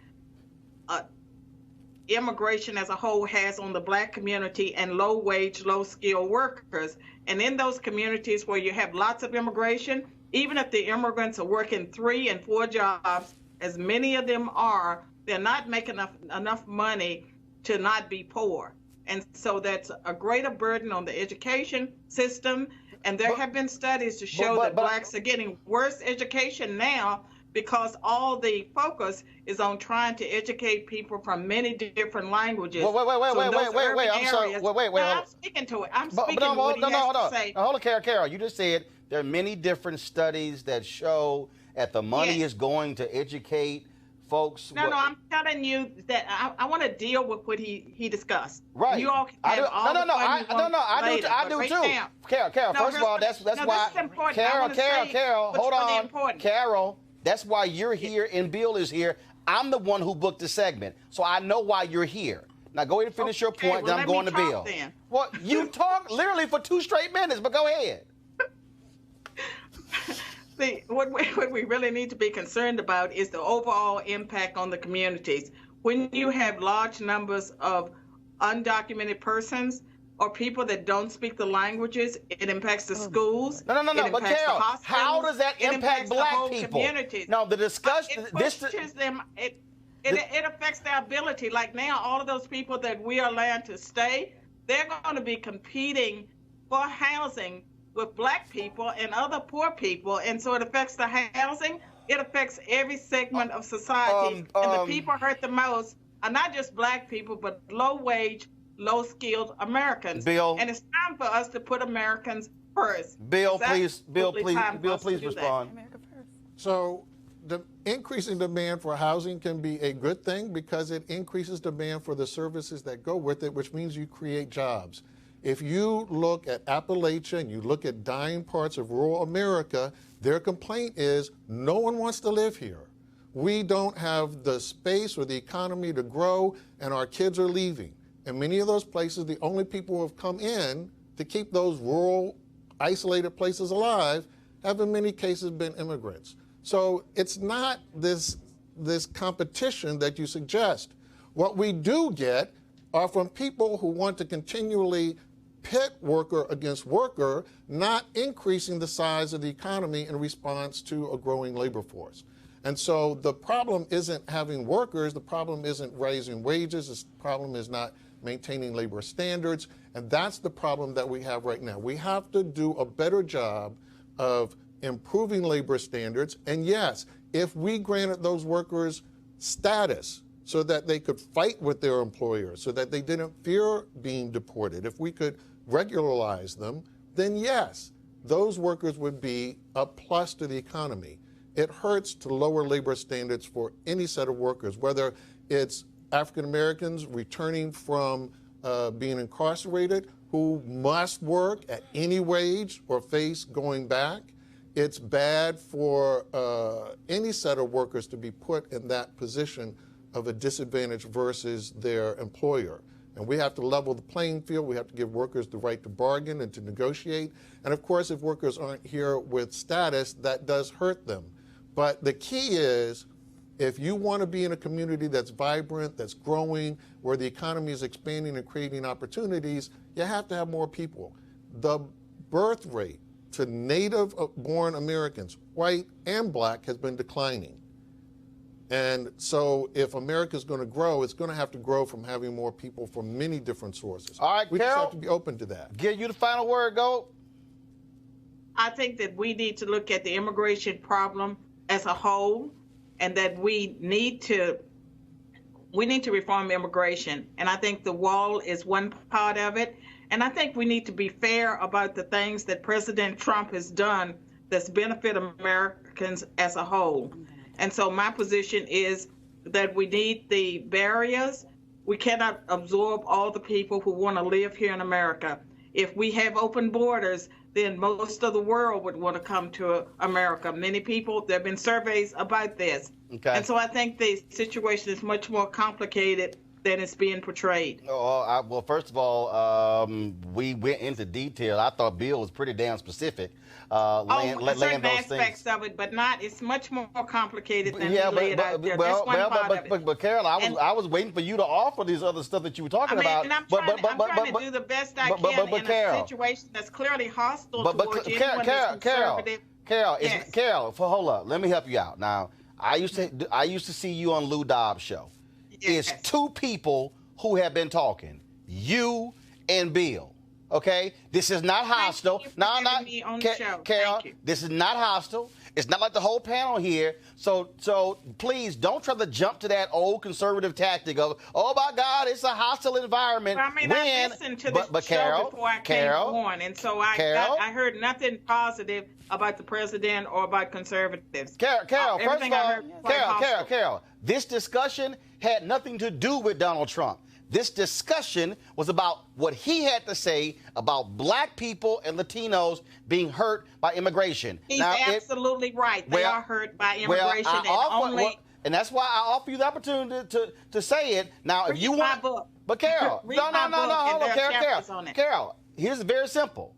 Speaker 12: immigration as a whole has on the black community and low-wage, low-skilled workers. And in those communities where you have lots of immigration, even if the immigrants are working 3 and 4 jobs, as many of them are, they're not making enough money to not be poor. And so that's a greater burden on the education system. And there have been studies to show that blacks are getting worse education now because all the focus is on trying to educate people from many different languages.
Speaker 1: Wait.
Speaker 12: I'm speaking to it. I'm speaking to what he has to say.
Speaker 1: Hold on, Carol. You just said there are many different studies that show that the money is going to educate folks.
Speaker 12: No, I'm telling you that I want to deal with what he discussed.
Speaker 1: Right.
Speaker 12: You all can have all the fun
Speaker 1: I do too. Carol, first of all, that's why. Carol, hold on. Carol, that's why you're here and Bill is here. I'm the one who booked the segment, so I know why you're here. Now go ahead and finish your point, then I'm going to Bill.
Speaker 12: Then.
Speaker 1: Well, you talk literally for 2 straight minutes, but go ahead.
Speaker 12: See, what we really need to be concerned about is the overall impact on the communities. When you have large numbers of undocumented persons or people that don't speak the languages, it impacts the schools.
Speaker 1: No. But Carol, how does that impact black people?
Speaker 12: Communities.
Speaker 1: No, the discussion.
Speaker 12: It pushes them. It affects their ability. Like now, all of those people that we are allowed to stay, they're going to be competing for housing with black people and other poor people, and so it affects the housing. It affects every segment of society, and the people hurt the most are not just black people, but low-wage, low-skilled Americans.
Speaker 1: Bill,
Speaker 12: and it's time for us to put Americans first.
Speaker 1: Bill, please respond.
Speaker 6: America first.
Speaker 7: So the increasing demand for housing can be a good thing because it increases demand for the services that go with it, which means you create jobs. If you look at Appalachia and you look at dying parts of rural America, their complaint is no one wants to live here. We don't have the space or the economy to grow, and our kids are leaving. In many of those places, the only people who have come in to keep those rural, isolated places alive have in many cases been immigrants. So it's not this competition that you suggest. What we do get are from people who want to continually pit worker against worker, not increasing the size of the economy in response to a growing labor force. And so the problem isn't having workers, the problem isn't raising wages, the problem is not maintaining labor standards, and that's the problem that we have right now. We have to do a better job of improving labor standards, and yes, if we granted those workers status so that they could fight with their employers, so that they didn't fear being deported, if we could regularize them, then yes, those workers would be a plus to the economy. It hurts to lower labor standards for any set of workers, whether it's African Americans returning from being incarcerated who must work at any wage or face going back. It's bad for any set of workers to be put in that position of a disadvantage versus their employer. And we have to level the playing field. We have to give workers the right to bargain and to negotiate. And of course, if workers aren't here with status, that does hurt them. But the key is, if you want to be in a community that's vibrant, that's growing, where the economy is expanding and creating opportunities, you have to have more people. The birth rate to native-born Americans, white and black, has been declining. And so if America is going to grow, it's going to have to grow from having more people from many different sources.
Speaker 1: All right,
Speaker 7: we
Speaker 1: Carol,
Speaker 7: just have to be open to that.
Speaker 1: Give you the final word, go.
Speaker 12: I think that we need to look at the immigration problem as a whole, and that we need to reform immigration. And I think the wall is one part of it. And I think we need to be fair about the things that President Trump has done that's benefit Americans as a whole. And so my position is that we need the barriers. We cannot absorb all the people who want to live here in America. if we have open borders, then most of the world would want to come to America. Many people, there have been surveys about this.
Speaker 1: Okay.
Speaker 12: And so I think the situation is much more complicated than it's being portrayed.
Speaker 1: Well, first of all, we went into detail. I thought Bill was pretty damn specific. Laying
Speaker 12: certain
Speaker 1: those
Speaker 12: aspects
Speaker 1: things.
Speaker 12: of it, but not. It's much more complicated than
Speaker 1: Yeah,
Speaker 12: we lay it out there. That's one part of it.
Speaker 1: but Carol, I was waiting for you to offer these other stuff that you were talking about.
Speaker 12: And I'm trying to do the best I can in a situation that's clearly hostile towards anyone that's conservative.
Speaker 1: Carol, hold up. Let me help you out. Now, I used to see you on Lou Dobbs' show.
Speaker 12: Yes.
Speaker 1: It's two people who have been talking, you and Bill. Okay, this is not hostile.
Speaker 12: No,
Speaker 1: Carol. This is not hostile. It's not like the whole panel here. So please don't try to jump to that old conservative tactic of, oh my God, it's a hostile environment.
Speaker 12: Well, I mean, I listened to the show before I came on, and so I heard nothing positive about the president or about conservatives.
Speaker 1: Carol, first of all, Carol, this discussion had nothing to do with Donald Trump. This discussion was about what he had to say about black people and Latinos being hurt by immigration.
Speaker 12: He's absolutely right. They are hurt by immigration,
Speaker 1: and that's why I offer you the opportunity to say it. Now, if you want,
Speaker 12: my book.
Speaker 1: But Carol,
Speaker 12: Read
Speaker 1: no,
Speaker 12: my book,
Speaker 1: hold
Speaker 12: and
Speaker 1: on,
Speaker 12: there are chapters on it.
Speaker 1: Carol. Here's very simple.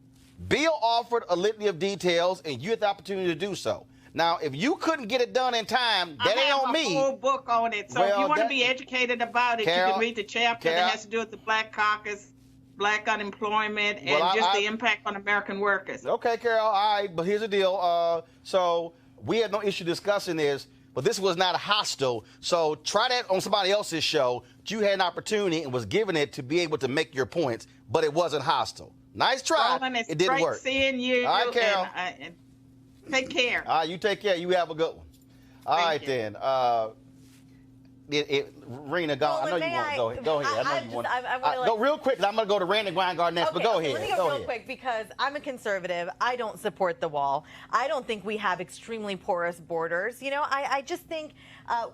Speaker 1: Bill offered a litany of details, and you had the opportunity to do so. Now, if you couldn't get it done in time, that ain't on me.
Speaker 12: I have a full book on it. So if you want to be educated about it, you can read the chapter that has to do with the Black Caucus, black unemployment, and the impact on American workers.
Speaker 1: Okay, Carol. All right, but here's the deal. So we had no issue discussing this, but this was not hostile. So try that on somebody else's show. You had an opportunity and was given it to be able to make your points, but it wasn't hostile. Nice try.
Speaker 12: Roland,
Speaker 1: it didn't work.
Speaker 12: Seeing you.
Speaker 1: All right, Carol.
Speaker 12: And take care.
Speaker 1: All right, you take care. You have a good one. All right, then. Rena, go. I know you want to go ahead. I know you want to. Go real quick, 'cause I'm going to go to Randy Weingart next, but go ahead.
Speaker 6: Let me go real quick because I'm a conservative. I don't support the wall. I don't think we have extremely porous borders. You know, I just think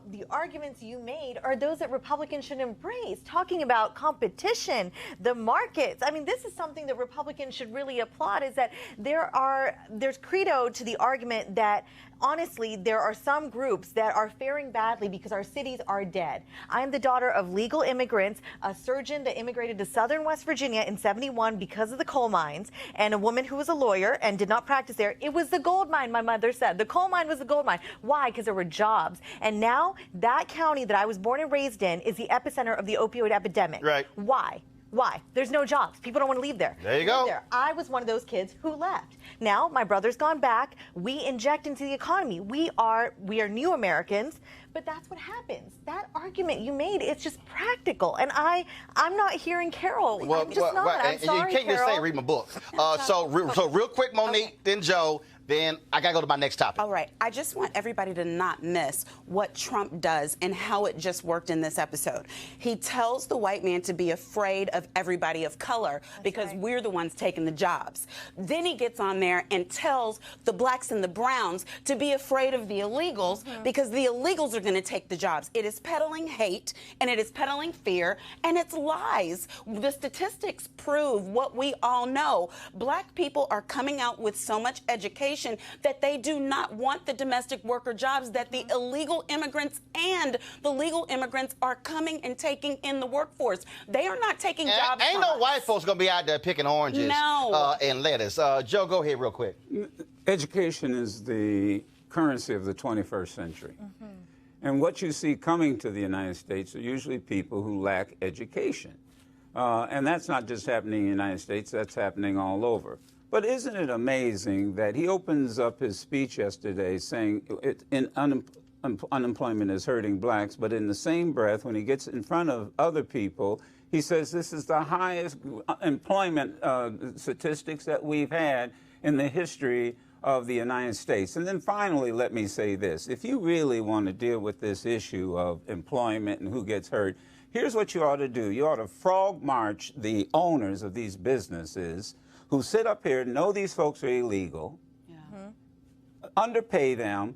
Speaker 6: the arguments you made are those that Republicans should embrace, talking about competition, the markets. I mean, this is something that Republicans should really applaud, is that there's credo to the argument that honestly, there are some groups that are faring badly because our cities are dead. I am the daughter of legal immigrants, a surgeon that immigrated to southern West Virginia in '71 because of the coal mines, and a woman who was a lawyer and did not practice there. It was the gold mine, my mother said. The coal mine was the gold mine. Why? Because there were jobs. And now that county that I was born and raised in is the epicenter of the opioid epidemic.
Speaker 1: Right.
Speaker 6: Why? Why? There's no jobs. People don't want to leave there.
Speaker 1: There you go.
Speaker 6: I was one of those kids who left. Now my brother's gone back. We inject into the economy. We are new Americans, but that's what happens. That argument you made, it's just practical. And I'm not hearing Carol. I'm just not. I'm sorry,
Speaker 1: you can't
Speaker 6: Carol.
Speaker 1: just say read my book. So real quick, Monique, then Joe. Then I got to go to my next topic.
Speaker 5: All right. I just want everybody to not miss what Trump does and how it just worked in this episode. He tells the white man to be afraid of everybody of color because we're the ones taking the jobs. Then he gets on there and tells the blacks and the browns to be afraid of the illegals because the illegals are going to take the jobs. It is peddling hate and it is peddling fear and it's lies. The statistics prove what we all know. Black people are coming out with so much education that they do not want the domestic worker jobs that the illegal immigrants and the legal immigrants are coming and taking in the workforce. They are not taking jobs.
Speaker 1: Ain't no white folks going to be out there picking oranges and lettuce. Joe, go ahead real quick.
Speaker 4: Education is the currency of the 21st century. And what you see coming to the United States are usually people who lack education. And that's not just happening in the United States, that's happening all over. But isn't it amazing that he opens up his speech yesterday saying unemployment is hurting blacks, but in the same breath, when he gets in front of other people, he says this is the highest employment statistics that we've had in the history of the United States. And then finally, let me say this. If you really want to deal with this issue of employment and who gets hurt, here's what you ought to do. You ought to frog march the owners of these businesses who sit up here, know these folks are illegal, underpay them,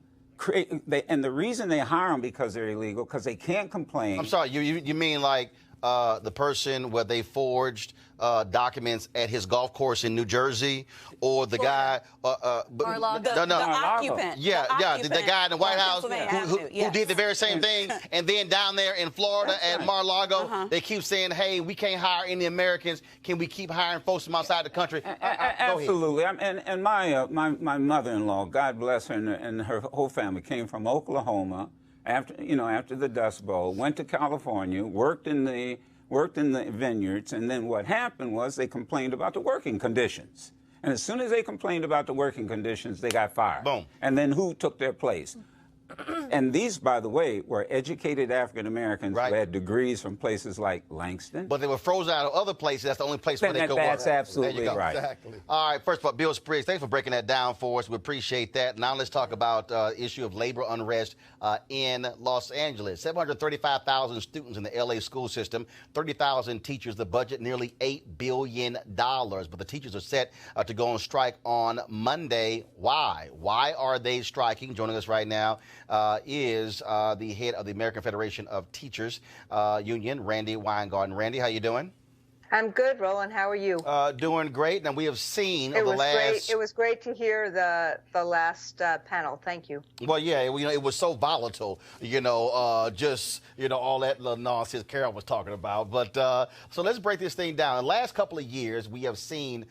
Speaker 4: and the reason they hire them because they're illegal, because they can't complain.
Speaker 1: I'm sorry, you mean like the person where they forged documents at his golf course in New Jersey, or the guy,
Speaker 5: The occupant.
Speaker 1: the guy in the White House who did the very same thing, and then down there in Florida at Mar-a-Lago, they keep saying, "Hey, we can't hire any Americans. Can we keep hiring folks from outside the country?"
Speaker 4: Absolutely. And my mother-in-law, God bless her, and her whole family came from Oklahoma after the Dust Bowl, went to California, worked in the vineyards, and then what happened was they complained about the working conditions. And as soon as they complained about the working conditions, they got fired.
Speaker 1: Boom.
Speaker 4: And then who took their place? And these, by the way, were educated African Americans who had degrees from places like Langston.
Speaker 1: But they were frozen out of other places. That's the only place where they could work.
Speaker 4: That's absolutely right.
Speaker 7: Exactly.
Speaker 1: All right, first of all, Bill Spriggs, thanks for breaking that down for us. We appreciate that. Now let's talk about the issue of labor unrest in Los Angeles. 735,000 students in the L.A. school system, 30,000 teachers, the budget nearly $8 billion. But the teachers are set to go on strike on Monday. Why? Why are they striking? Joining us right now is the head of the American Federation of Teachers Union, Randy Weingarten. Randy, how you doing?
Speaker 13: I'm good, Roland. How are you?
Speaker 1: Doing great. And we have seen
Speaker 13: It was great to hear the last panel. Thank you.
Speaker 1: Well, yeah, it was so volatile, all that little nonsense Carol was talking about. But so let's break this thing down. In the last couple of years, we have seen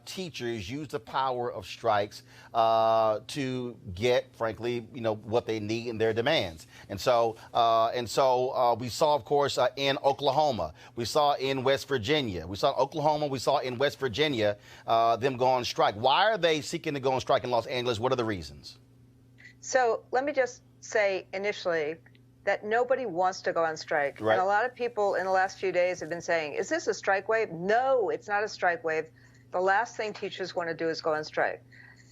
Speaker 1: teachers use the power of strikes to get, frankly, what they need and their demands. And so we saw, of course, in Oklahoma. We saw in West Virginia. We saw in Oklahoma. We saw in West Virginia them go on strike. Why are they seeking to go on strike in Los Angeles? What are the reasons?
Speaker 13: So let me just say initially that nobody wants to go on strike.
Speaker 1: Right.
Speaker 13: And a lot of people in the last few days have been saying, is this a strike wave? No, it's not a strike wave. The last thing teachers want to do is go on strike.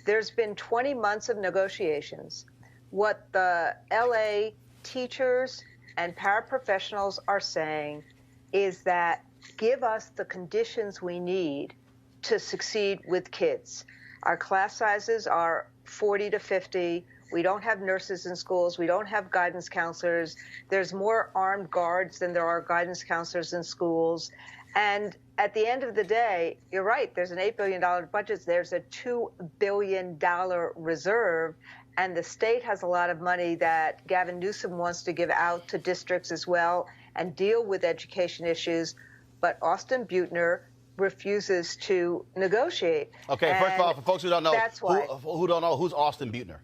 Speaker 13: There's been 20 months of negotiations. What the LA teachers and paraprofessionals are saying is that give us the conditions we need to succeed with kids. Our class sizes are 40 to 50. We don't have nurses in schools. We don't have guidance counselors. There's more armed guards than there are guidance counselors in schools. And at the end of the day, you're right, there's an $8 billion budget. There's a $2 billion reserve. And the state has a lot of money that Gavin Newsom wants to give out to districts as well and deal with education issues. But Austin Butner refuses to negotiate.
Speaker 1: Okay, first of all, for folks who don't know,
Speaker 13: that's why.
Speaker 1: Who don't know, who's Austin Butner?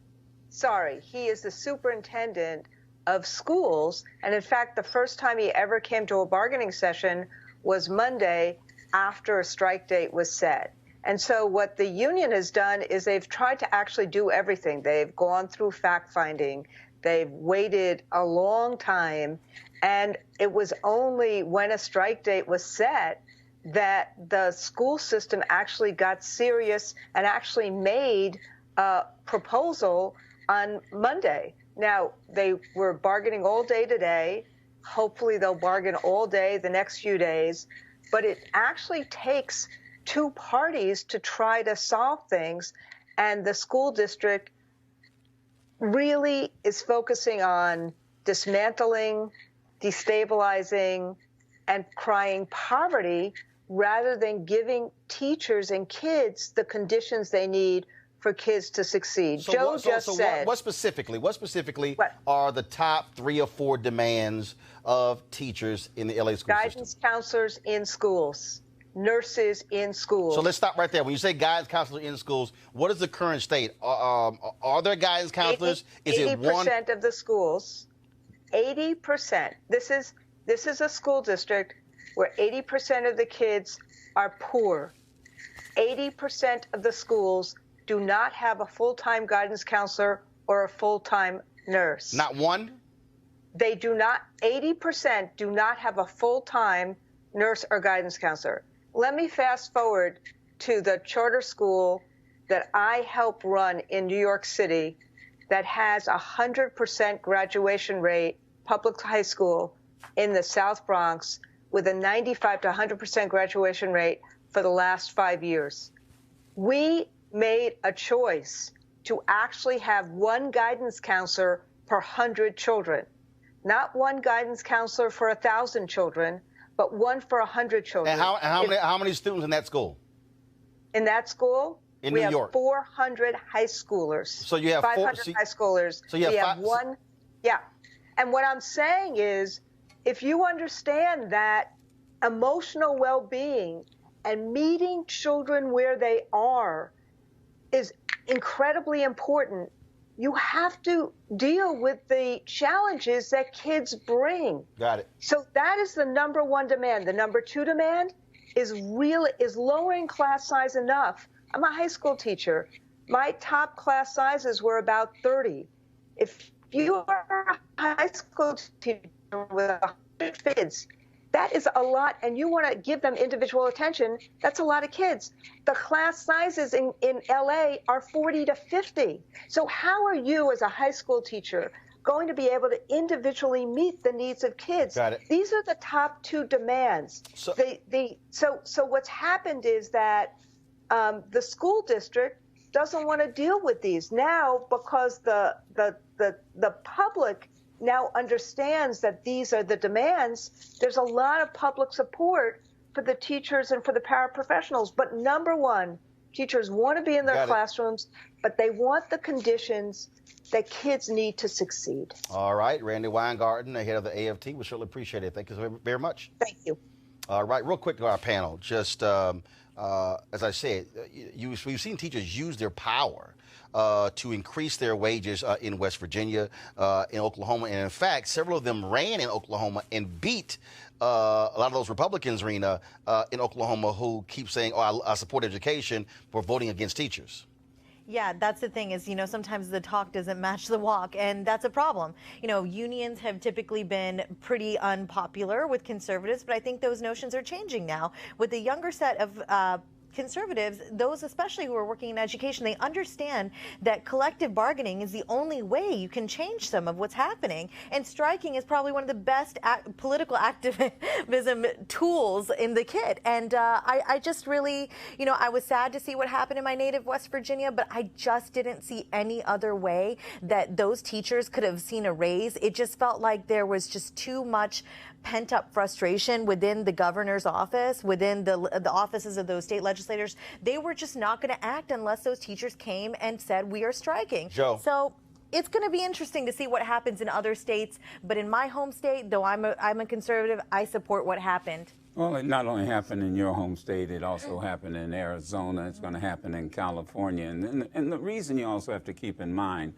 Speaker 13: Sorry, he is the superintendent of schools. And in fact, the first time he ever came to a bargaining session was Monday after a strike date was set. And so what the union has done is they've tried to actually do everything. They've gone through fact-finding. They've waited a long time. And it was only when a strike date was set that the school system actually got serious and actually made a proposal on Monday. Now, they were bargaining all day today. Hopefully they'll bargain all day the next few days. But it actually takes two parties to try to solve things. And the school district really is focusing on dismantling, destabilizing, and crying poverty rather than giving teachers and kids the conditions they need for kids to succeed. Joe just said.
Speaker 1: What specifically are the top 3 or 4 demands of teachers in the LA school system?
Speaker 13: Guidance counselors in schools, nurses in schools.
Speaker 1: So let's stop right there. When you say guidance counselors in schools, what is the current state? Are there guidance counselors?
Speaker 13: 80% of the schools. 80%. This is a school district where 80% of the kids are poor. 80% of the schools do not have a full-time guidance counselor or a full-time nurse.
Speaker 1: Not one?
Speaker 13: They do not, 80% do not have a full-time nurse or guidance counselor. Let me fast forward to the charter school that I help run in New York City that has 100% graduation rate, public high school in the South Bronx with a 95 to 100% graduation rate for the last 5 years. We made a choice to actually have one guidance counselor per 100 children, not one guidance counselor for 1,000 children, but 1 for 100 children.
Speaker 1: And how many students in that school?
Speaker 13: In that school,
Speaker 1: in
Speaker 13: we
Speaker 1: New
Speaker 13: have
Speaker 1: York?
Speaker 13: 400 high schoolers.
Speaker 1: So you have
Speaker 13: 500 high schoolers.
Speaker 1: So you have
Speaker 13: one. Yeah. And what I'm saying is, if you understand that emotional well-being and meeting children where they are is incredibly important, you have to deal with the challenges that kids bring.
Speaker 1: Got it.
Speaker 13: So that is the number one demand. The number two demand is lowering class size enough. I'm a high school teacher. My top class sizes were about 30. If you are a high school teacher with 100 kids, that is a lot, and you want to give them individual attention, that's a lot of kids. The class sizes in LA are 40 to 50. So how are you as a high school teacher going to be able to individually meet the needs of kids?
Speaker 1: Got it.
Speaker 13: These are the top two demands. So what's happened is that the school district doesn't want to deal with these now because the public now understands that these are the demands. There's a lot of public support for the teachers and for the paraprofessionals. But number one, teachers want to be in their classrooms, but they want the conditions that kids need to succeed.
Speaker 1: All right, Randy Weingarten, the head of the AFT, we surely appreciate it. Thank you very much.
Speaker 13: Thank you.
Speaker 1: All right, real quick to our panel. Just as I said, we've seen teachers use their power to increase their wages in West Virginia, in Oklahoma, and in fact, several of them ran in Oklahoma and beat a lot of those Republicans, Rena, in Oklahoma, who keep saying, "Oh, I support education," for voting against teachers.
Speaker 6: Yeah, that's the thing is, sometimes the talk doesn't match the walk, and that's a problem. Unions have typically been pretty unpopular with conservatives, but I think those notions are changing now. With the younger set of conservatives, those especially who are working in education, they understand that collective bargaining is the only way you can change some of what's happening. And striking is probably one of the best political activism tools in the kit. And I just really, I was sad to see what happened in my native West Virginia, but I just didn't see any other way that those teachers could have seen a raise. It just felt like there was just too much pent-up frustration within the governor's office, within the offices of those state legislators. They were just not going to act unless those teachers came and said, we are striking.
Speaker 1: Joe.
Speaker 6: So it's going to be interesting to see what happens in other states. But in my home state, though I'm a conservative, I support what happened.
Speaker 4: Well, it not only happened in your home state, it also happened in Arizona. It's going to happen in California. And the reason you also have to keep in mind,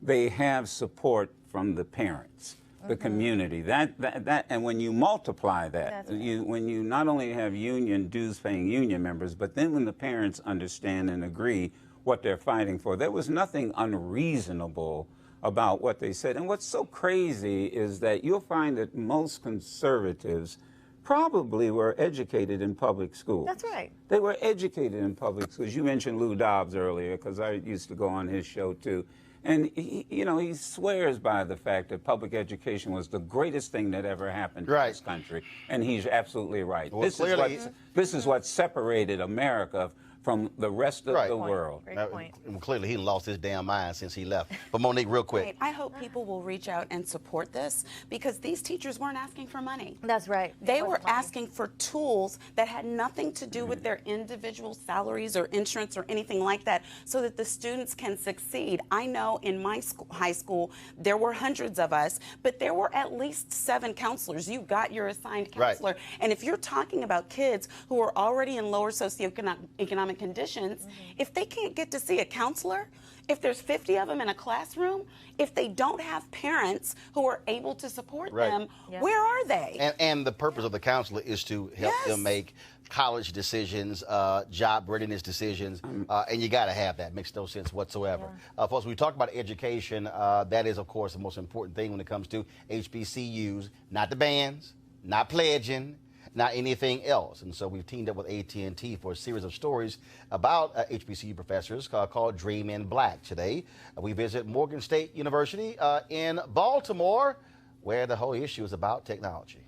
Speaker 4: they have support from the parents, the community. And when you multiply that, when you not only have dues-paying union members, but then when the parents understand and agree what they're fighting for, there was nothing unreasonable about what they said. And what's so crazy is that you'll find that most conservatives probably were educated in public schools.
Speaker 6: That's right.
Speaker 4: They were educated in public schools. You mentioned Lou Dobbs earlier, because I used to go on his show too. And he swears by the fact that public education was the greatest thing that ever happened to this country, and he's absolutely right.
Speaker 1: Well,
Speaker 4: this is what separated America from the rest of the world.
Speaker 6: Great point.
Speaker 1: Clearly, he lost his damn mind since he left. But Monique, real quick.
Speaker 5: Right. I hope people will reach out and support this, because these teachers weren't asking for money.
Speaker 6: That's right.
Speaker 5: They were asking for tools that had nothing to do with their individual salaries or insurance or anything like that, so that the students can succeed. I know in my high school, there were hundreds of us, but there were at least 7 counselors. You got your assigned counselor. Right. And if you're talking about kids who are already in lower socioeconomic conditions, if they can't get to see a counselor, if there's 50 of them in a classroom, if they don't have parents who are able to support them, where are they?
Speaker 1: And the purpose of the counselor is to help them make college decisions, job readiness decisions, and you got to have that. Makes no sense whatsoever. Folks, we talked about education. That is, of course, the most important thing when it comes to HBCUs, not the bands, not pledging, not anything else. And so we've teamed up with AT&T for a series of stories about HBCU professors called Dream in Black. Today, we visit Morgan State University in Baltimore, where the whole issue is about technology.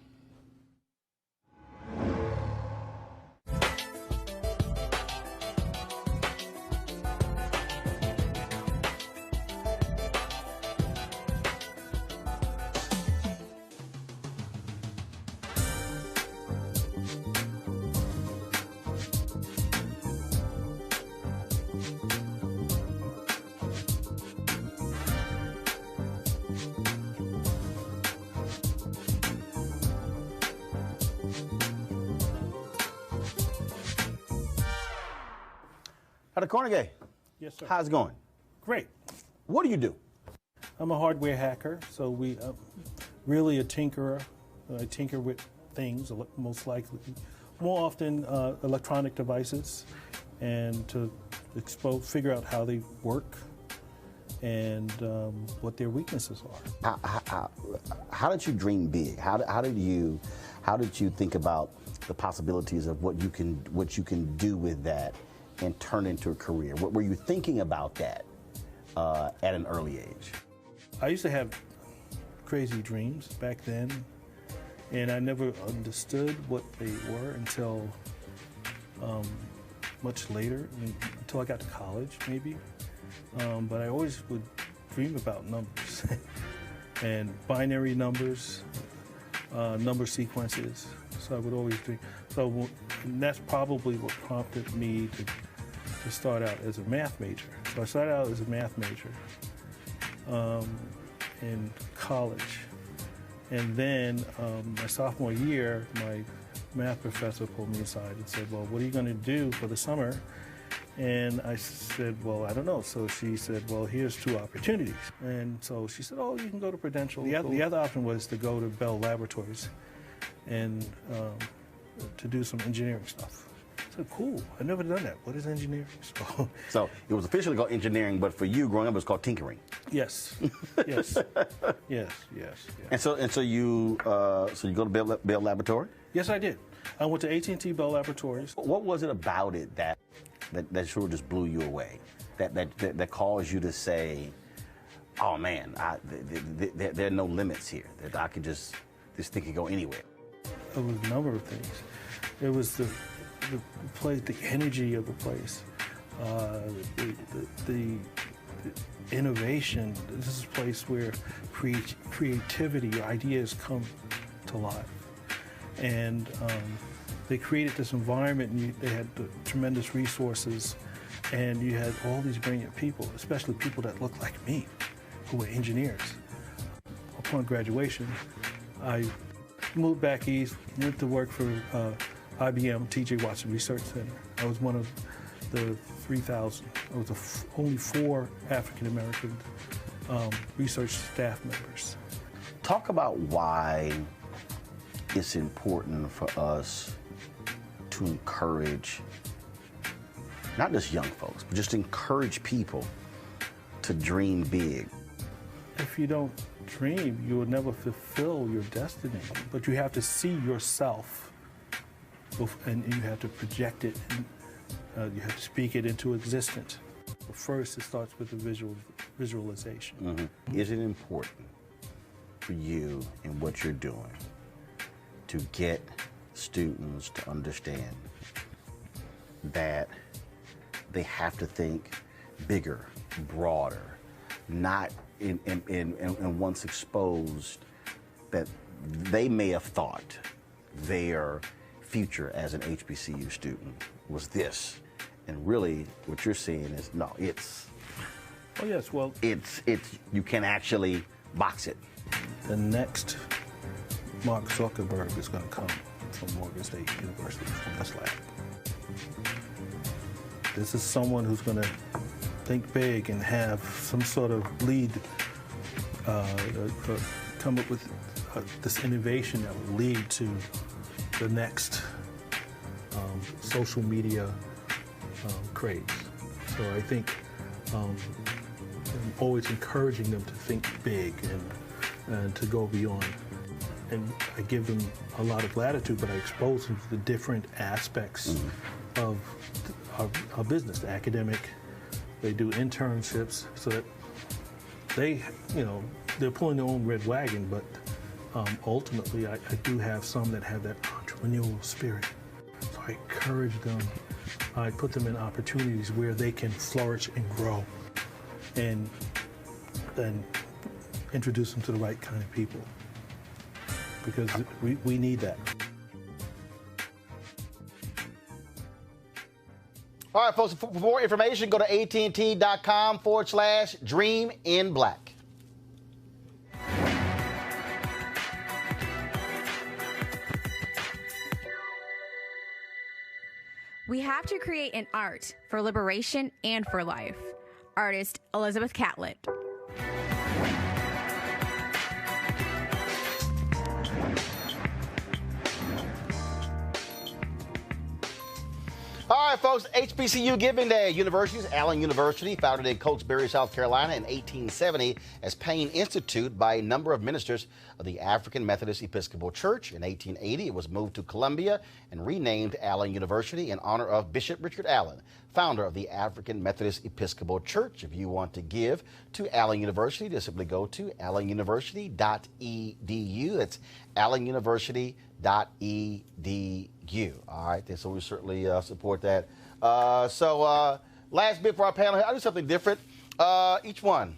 Speaker 1: Dr. Cornegay,
Speaker 14: Yes, sir.
Speaker 1: how's it going?
Speaker 14: Great.
Speaker 1: What do you do?
Speaker 14: I'm a hardware hacker, so we really a tinkerer. I tinker with things, most likely, more often electronic devices, and to figure out how they work and what their weaknesses are.
Speaker 1: How did you dream big? How did you think about the possibilities of what you can do with that and turn into a career? What were you thinking about that at an early age?
Speaker 14: I used to have crazy dreams back then, and I never understood what they were until much later, until I got to college, maybe. But I always would dream about numbers and binary numbers, number sequences. So I would always dream. So and that's probably what prompted me to start out as a math major. So I started out as a math major in college. And then my sophomore year, my math professor pulled me aside and said, well, what are you going to do for the summer? And I said, well, I don't know. So she said, well, here's two opportunities. And so she said, oh, you can go to Prudential. The other option was to go to Bell Laboratories and to do some engineering stuff. I said, cool. I've never done that. What is engineering?
Speaker 1: So it was officially called engineering, but for you growing up, it was called tinkering.
Speaker 14: Yes. Yes. Yes.
Speaker 1: And so you go to Bell Laboratory?
Speaker 14: Yes, I did. I went to AT&T Bell Laboratories.
Speaker 1: What was it about it that sort of just blew you away? That caused you to say, oh man, there are no limits here. That I could this thing could go anywhere.
Speaker 14: It was a number of things. It was the place, the energy of the place, the innovation. This is a place where creativity, ideas come to life. And they created this environment, and they had the tremendous resources, and you had all these brilliant people, especially people that looked like me, who were engineers. Upon graduation, I moved back east, went to work for IBM, T.J. Watson Research Center. I was one of the 3,000. I was only 4 African-American research staff members.
Speaker 1: Talk about why it's important for us to encourage not just young folks, but just encourage people to dream big.
Speaker 14: If you don't dream, you will never fulfill your destiny. But you have to see yourself, and you have to project it, and you have to speak it into existence. But first, it starts with the visualization.
Speaker 1: Mm-hmm. Is it important for you and what you're doing to get students to understand that they have to think bigger, broader, not and once exposed that they may have thought their future as an HBCU student was this, and really what you're seeing is no, it's
Speaker 14: oh yes, well
Speaker 1: it's you can actually box it.
Speaker 14: The next Mark Zuckerberg is going to come from Morgan State University, from this lab. This is someone who's going to think big and have some sort of lead, come up with this innovation that will lead to the next social media craze. So I think I'm always encouraging them to think big and to go beyond. And I give them a lot of latitude, but I expose them to the different aspects of our business, the academic. They do internships so that they, they're pulling their own red wagon, but ultimately I do have some that have that entrepreneurial spirit. So I encourage them. I put them in opportunities where they can flourish and grow and introduce them to the right kind of people, because we need that.
Speaker 1: All right, folks, for more information, go to AT&T.com/dreaminblack.
Speaker 15: We have to create an art for liberation and for life. Artist Elizabeth Catlett.
Speaker 1: All right, folks, HBCU Giving Day. Universities, Allen University, founded in Cokesbury, South Carolina in 1870 as Payne Institute by a number of ministers of the African Methodist Episcopal Church. In 1880, it was moved to Columbia and renamed Allen University in honor of Bishop Richard Allen, founder of the African Methodist Episcopal Church. If you want to give to Allen University, just simply go to allenuniversity.edu. That's allenuniversity.edu. All right, so we certainly support that. Last bit for our panel here, I'll do something different. Each one,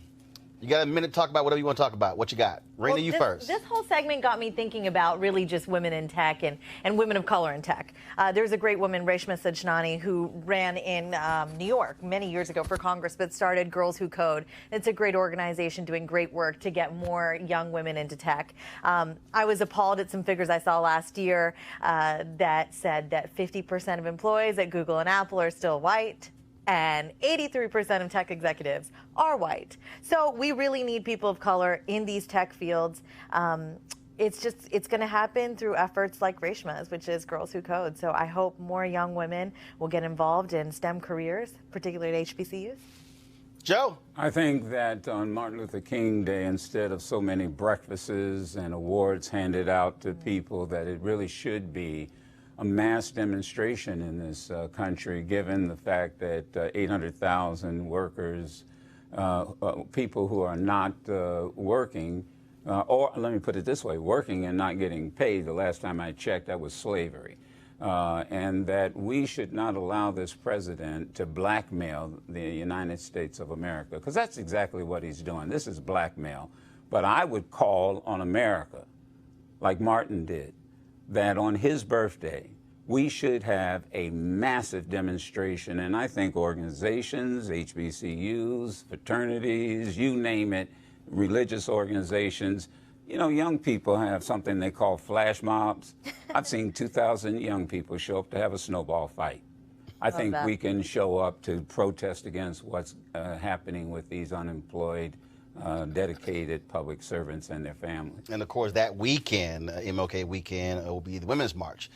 Speaker 1: you got a minute to talk about whatever you want to talk about. What you got? Raina, you first.
Speaker 6: This whole segment got me thinking about really just women in tech and women of color in tech. There's a great woman, Reshma Sajnani, who ran in New York many years ago for Congress, but started Girls Who Code. It's a great organization doing great work to get more young women into tech. I was appalled at some figures I saw last year that said that 50% of employees at Google and Apple are still white, and 83% of tech executives are white. So we really need people of color in these tech fields. It's going to happen through efforts like Reshma's, which is Girls Who Code. So I hope more young women will get involved in STEM careers, particularly at HBCUs.
Speaker 1: Joe?
Speaker 4: I think that on Martin Luther King Day, instead of so many breakfasts and awards handed out to people, that it really should be a mass demonstration in this country, given the fact that 800,000 workers, people who are not working, or let me put it this way, working and not getting paid. The last time I checked, that was slavery. And that we should not allow this president to blackmail the United States of America, because that's exactly what he's doing. This is blackmail. But I would call on America, like Martin did, that on his birthday, we should have a massive demonstration. And I think organizations, HBCUs, fraternities, you name it, religious organizations, you know, young people have something they call flash mobs. I've seen 2,000 young people show up to have a snowball fight. I think we can show up to protest against what's happening with these unemployed, dedicated public servants and their families.
Speaker 1: And of course, that weekend, MLK weekend, will be the Women's March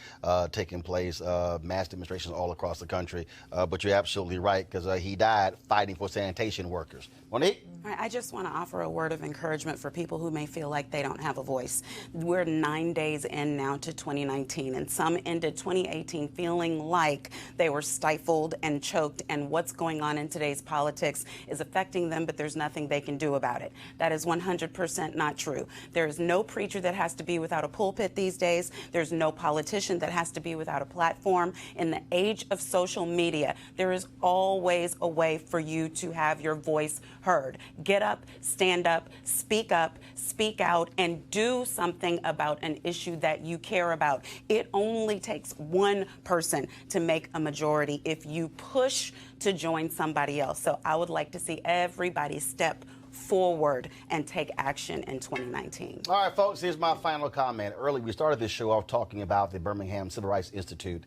Speaker 1: taking place, mass demonstrations all across the country. But you're absolutely right, because he died fighting for sanitation workers. Monique?
Speaker 5: I just want to offer a word of encouragement for people who may feel like they don't have a voice. We're 9 days in now to 2019, and some ended 2018 feeling like they were stifled and choked, and what's going on in today's politics is affecting them, but there's nothing they can do about it. That is 100% not true. There is no preacher that has to be without a pulpit these days. There's no politician that has to be without a platform. In the age of social media, there is always a way for you to have your voice heard. Get up, stand up, speak out, and do something about an issue that you care about. It only takes one person to make a majority if you push to join somebody else. So I would like to see everybody step forward and take action in 2019.
Speaker 1: All right, folks, here's my final comment. Earlier, we started this show off talking about the Birmingham Civil Rights Institute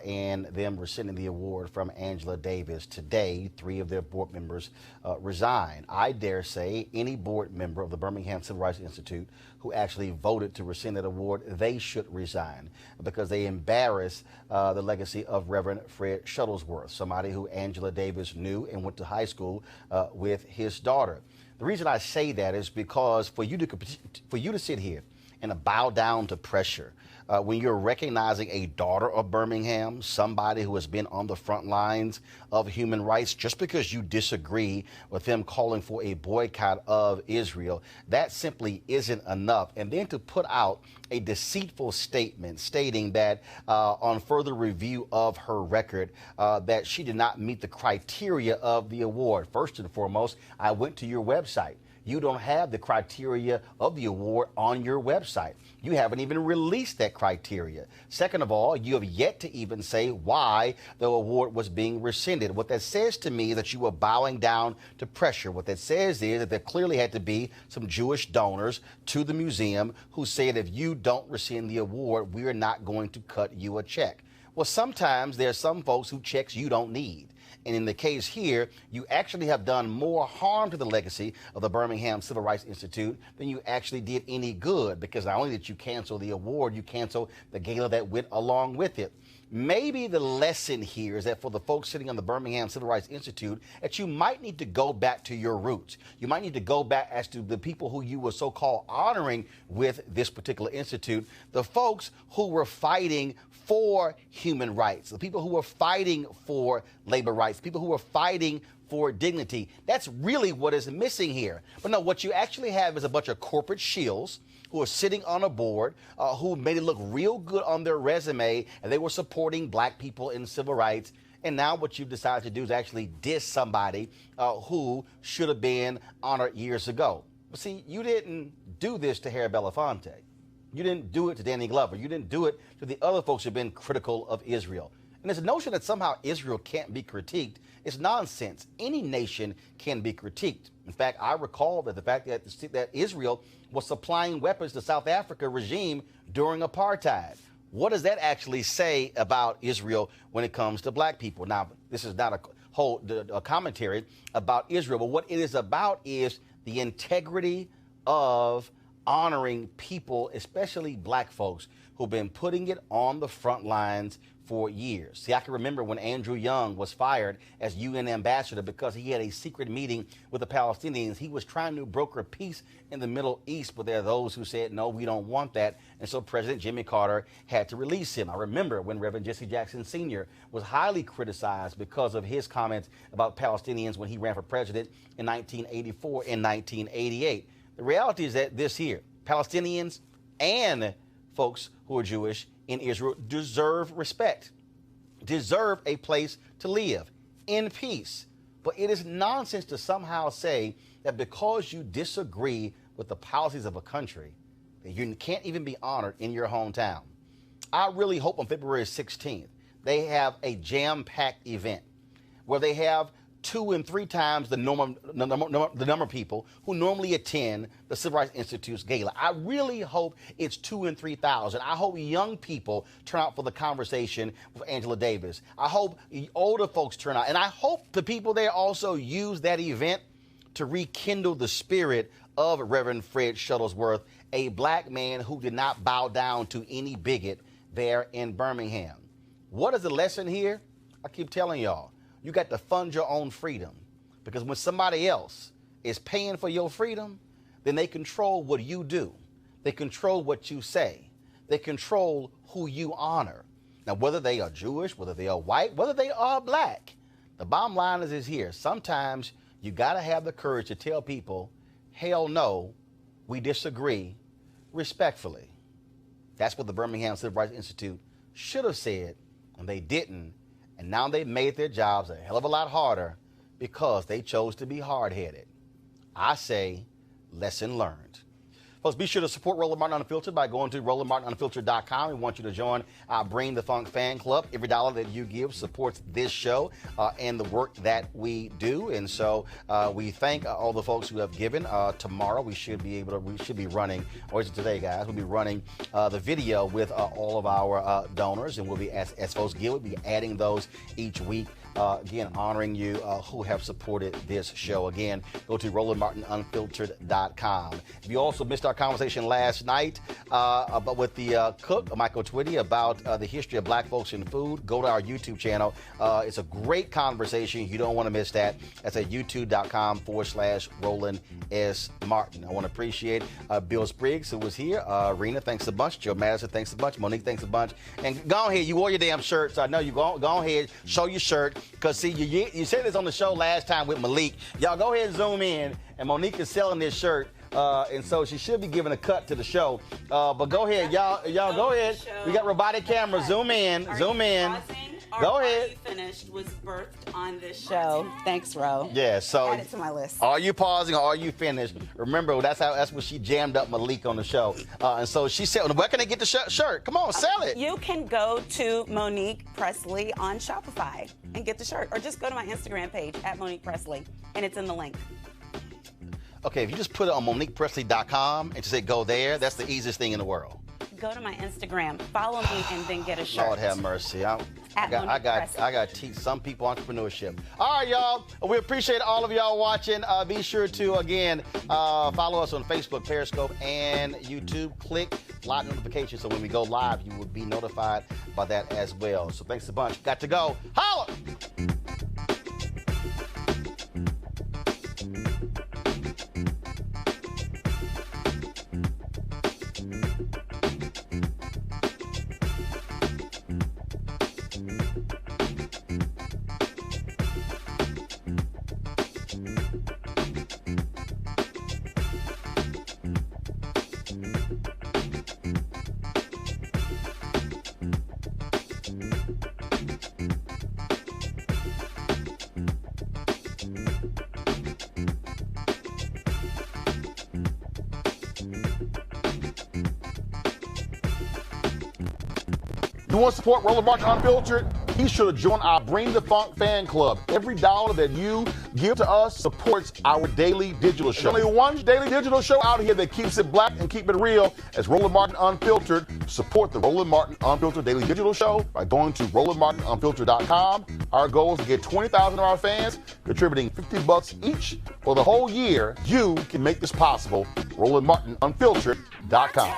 Speaker 1: and them rescinding the award from Angela Davis. Today, 3 of their board members resigned. I dare say any board member of the Birmingham Civil Rights Institute who actually voted to rescind that award, they should resign, because they embarrass the legacy of Reverend Fred Shuttlesworth, somebody who Angela Davis knew and went to high school with his daughter. The reason I say that is because for you to sit here and bow down to pressure when you're recognizing a daughter of Birmingham, somebody who has been on the front lines of human rights, just because you disagree with them calling for a boycott of Israel, that simply isn't enough. And then to put out a deceitful statement stating that on further review of her record, that she did not meet the criteria of the award. First and foremost, I went to your website. You don't have the criteria of the award on your website. You haven't even released that criteria. Second of all, you have yet to even say why the award was being rescinded. What that says to me is that you were bowing down to pressure. What that says is that there clearly had to be some Jewish donors to the museum who said, if you don't rescind the award, we are not going to cut you a check. Well, sometimes there's some folks who checks you don't need. And in the case here, you actually have done more harm to the legacy of the Birmingham Civil Rights Institute than you actually did any good, because not only did you cancel the award, you canceled the gala that went along with it. Maybe the lesson here is that for the folks sitting on the Birmingham Civil Rights Institute, that you might need to go back to your roots. You might need to go back as to the people who you were so-called honoring with this particular institute, the folks who were fighting for human rights, the people who were fighting for labor rights, people who were fighting for dignity. That's really what is missing here. But no, what you actually have is a bunch of corporate shills who are sitting on a board, who made it look real good on their resume, and they were supporting black people in civil rights. And now what you've decided to do is actually diss somebody who should have been honored years ago. But see, you didn't do this to Harry Belafonte. You didn't do it to Danny Glover. You didn't do it to the other folks who have been critical of Israel. And this notion that somehow Israel can't be critiqued is nonsense. Any nation can be critiqued. In fact, I recall that the fact that Israel was supplying weapons to South Africa regime during apartheid. What does that actually say about Israel when it comes to black people? Now, this is not a commentary about Israel, but what it is about is the integrity of honoring people, especially black folks, who've been putting it on the front lines for years. See, I can remember when Andrew Young was fired as UN ambassador because he had a secret meeting with the Palestinians. He was trying to broker peace in the Middle East, but there are those who said, no, we don't want that. And so President Jimmy Carter had to release him. I remember when Reverend Jesse Jackson Sr. was highly criticized because of his comments about Palestinians when he ran for president in 1984 and 1988. The reality is that this here, Palestinians and folks who are Jewish in Israel deserve respect, deserve a place to live in peace. But it is nonsense to somehow say that because you disagree with the policies of a country, that you can't even be honored in your hometown. I really hope on February 16th, they have a jam-packed event where they have 2 and 3 times the number of people who normally attend the Civil Rights Institute's gala. I really hope it's 2,000 and 3,000. I hope young people turn out for the conversation with Angela Davis. I hope older folks turn out. And I hope the people there also use that event to rekindle the spirit of Reverend Fred Shuttlesworth, a black man who did not bow down to any bigot there in Birmingham. What is the lesson here? I keep telling y'all. You got to fund your own freedom, because when somebody else is paying for your freedom, then they control what you do. They control what you say. They control who you honor. Now, whether they are Jewish, whether they are white, whether they are black, the bottom line is here. Sometimes you got to have the courage to tell people, hell no, we disagree respectfully. That's what the Birmingham Civil Rights Institute should have said, and they didn't. And now they've made their jobs a hell of a lot harder because they chose to be hard-headed. I say, lesson learned. Folks, be sure to support Roland Martin Unfiltered by going to RolandMartinUnfiltered.com. We want you to join our Bring the Funk fan club. Every dollar that you give supports this show and the work that we do. And so we thank all the folks who have given. Tomorrow we should be running, or is it today, guys? We'll be running the video with all of our donors, and we'll be, as folks give, we'll be adding those each week. Again, honoring you who have supported this show. Again, go to RolandMartinUnfiltered.com. If you also missed our conversation last night with the cook, Michael Twitty, about the history of black folks in food, go to our YouTube channel. It's a great conversation. You don't want to miss that. That's at youtube.com/Roland S. Martin. I want to appreciate Bill Spriggs, who was here. Rena, thanks a bunch. Joe Madison, thanks a bunch. Monique, thanks a bunch. And go ahead. You wore your damn shirt, so I know you go ahead, show your shirt. Because, see, you said this on the show last time with Malik. Y'all go ahead and zoom in. And Monique is selling this shirt. And so she should be giving a cut to the show. But go ahead. Y'all go ahead. We got robotic camera. Zoom in. Zoom in. Go ahead.
Speaker 5: Are You Finished was birthed on this show. Thanks, Ro.
Speaker 1: Yeah, so
Speaker 5: add it to my list.
Speaker 1: Are you pausing or are you finished? Remember, that's what she jammed up Malik on the show. And so she said, where can I get the shirt? Come on, sell it.
Speaker 5: You can go to Monique Pressley on Shopify and get the shirt. Or just go to my Instagram page at Monique Pressley, and it's in the link.
Speaker 1: Okay, if you just put it on MoniquePressley.com and just say go there, that's the easiest thing in the world.
Speaker 5: go to my Instagram, follow me, and then get a shirt.
Speaker 1: Lord have mercy. I got to teach some people entrepreneurship. All right, y'all. We appreciate all of y'all watching. Be sure to, again, follow us on Facebook, Periscope, and YouTube. Click live notifications so when we go live, you will be notified by that as well. So thanks a bunch. Got to go. Holla!
Speaker 16: You want to support Roland Martin Unfiltered? Be sure to join our Bring the Funk fan club. Every dollar that you give to us supports our daily digital show. There's only one daily digital show out here that keeps it black and keep it real. As Roland Martin Unfiltered. Support the Roland Martin Unfiltered daily digital show by going to RolandMartinUnfiltered.com. Our goal is to get 20,000 of our fans contributing $50 each for the whole year. You can make this possible. RolandMartinUnfiltered.com.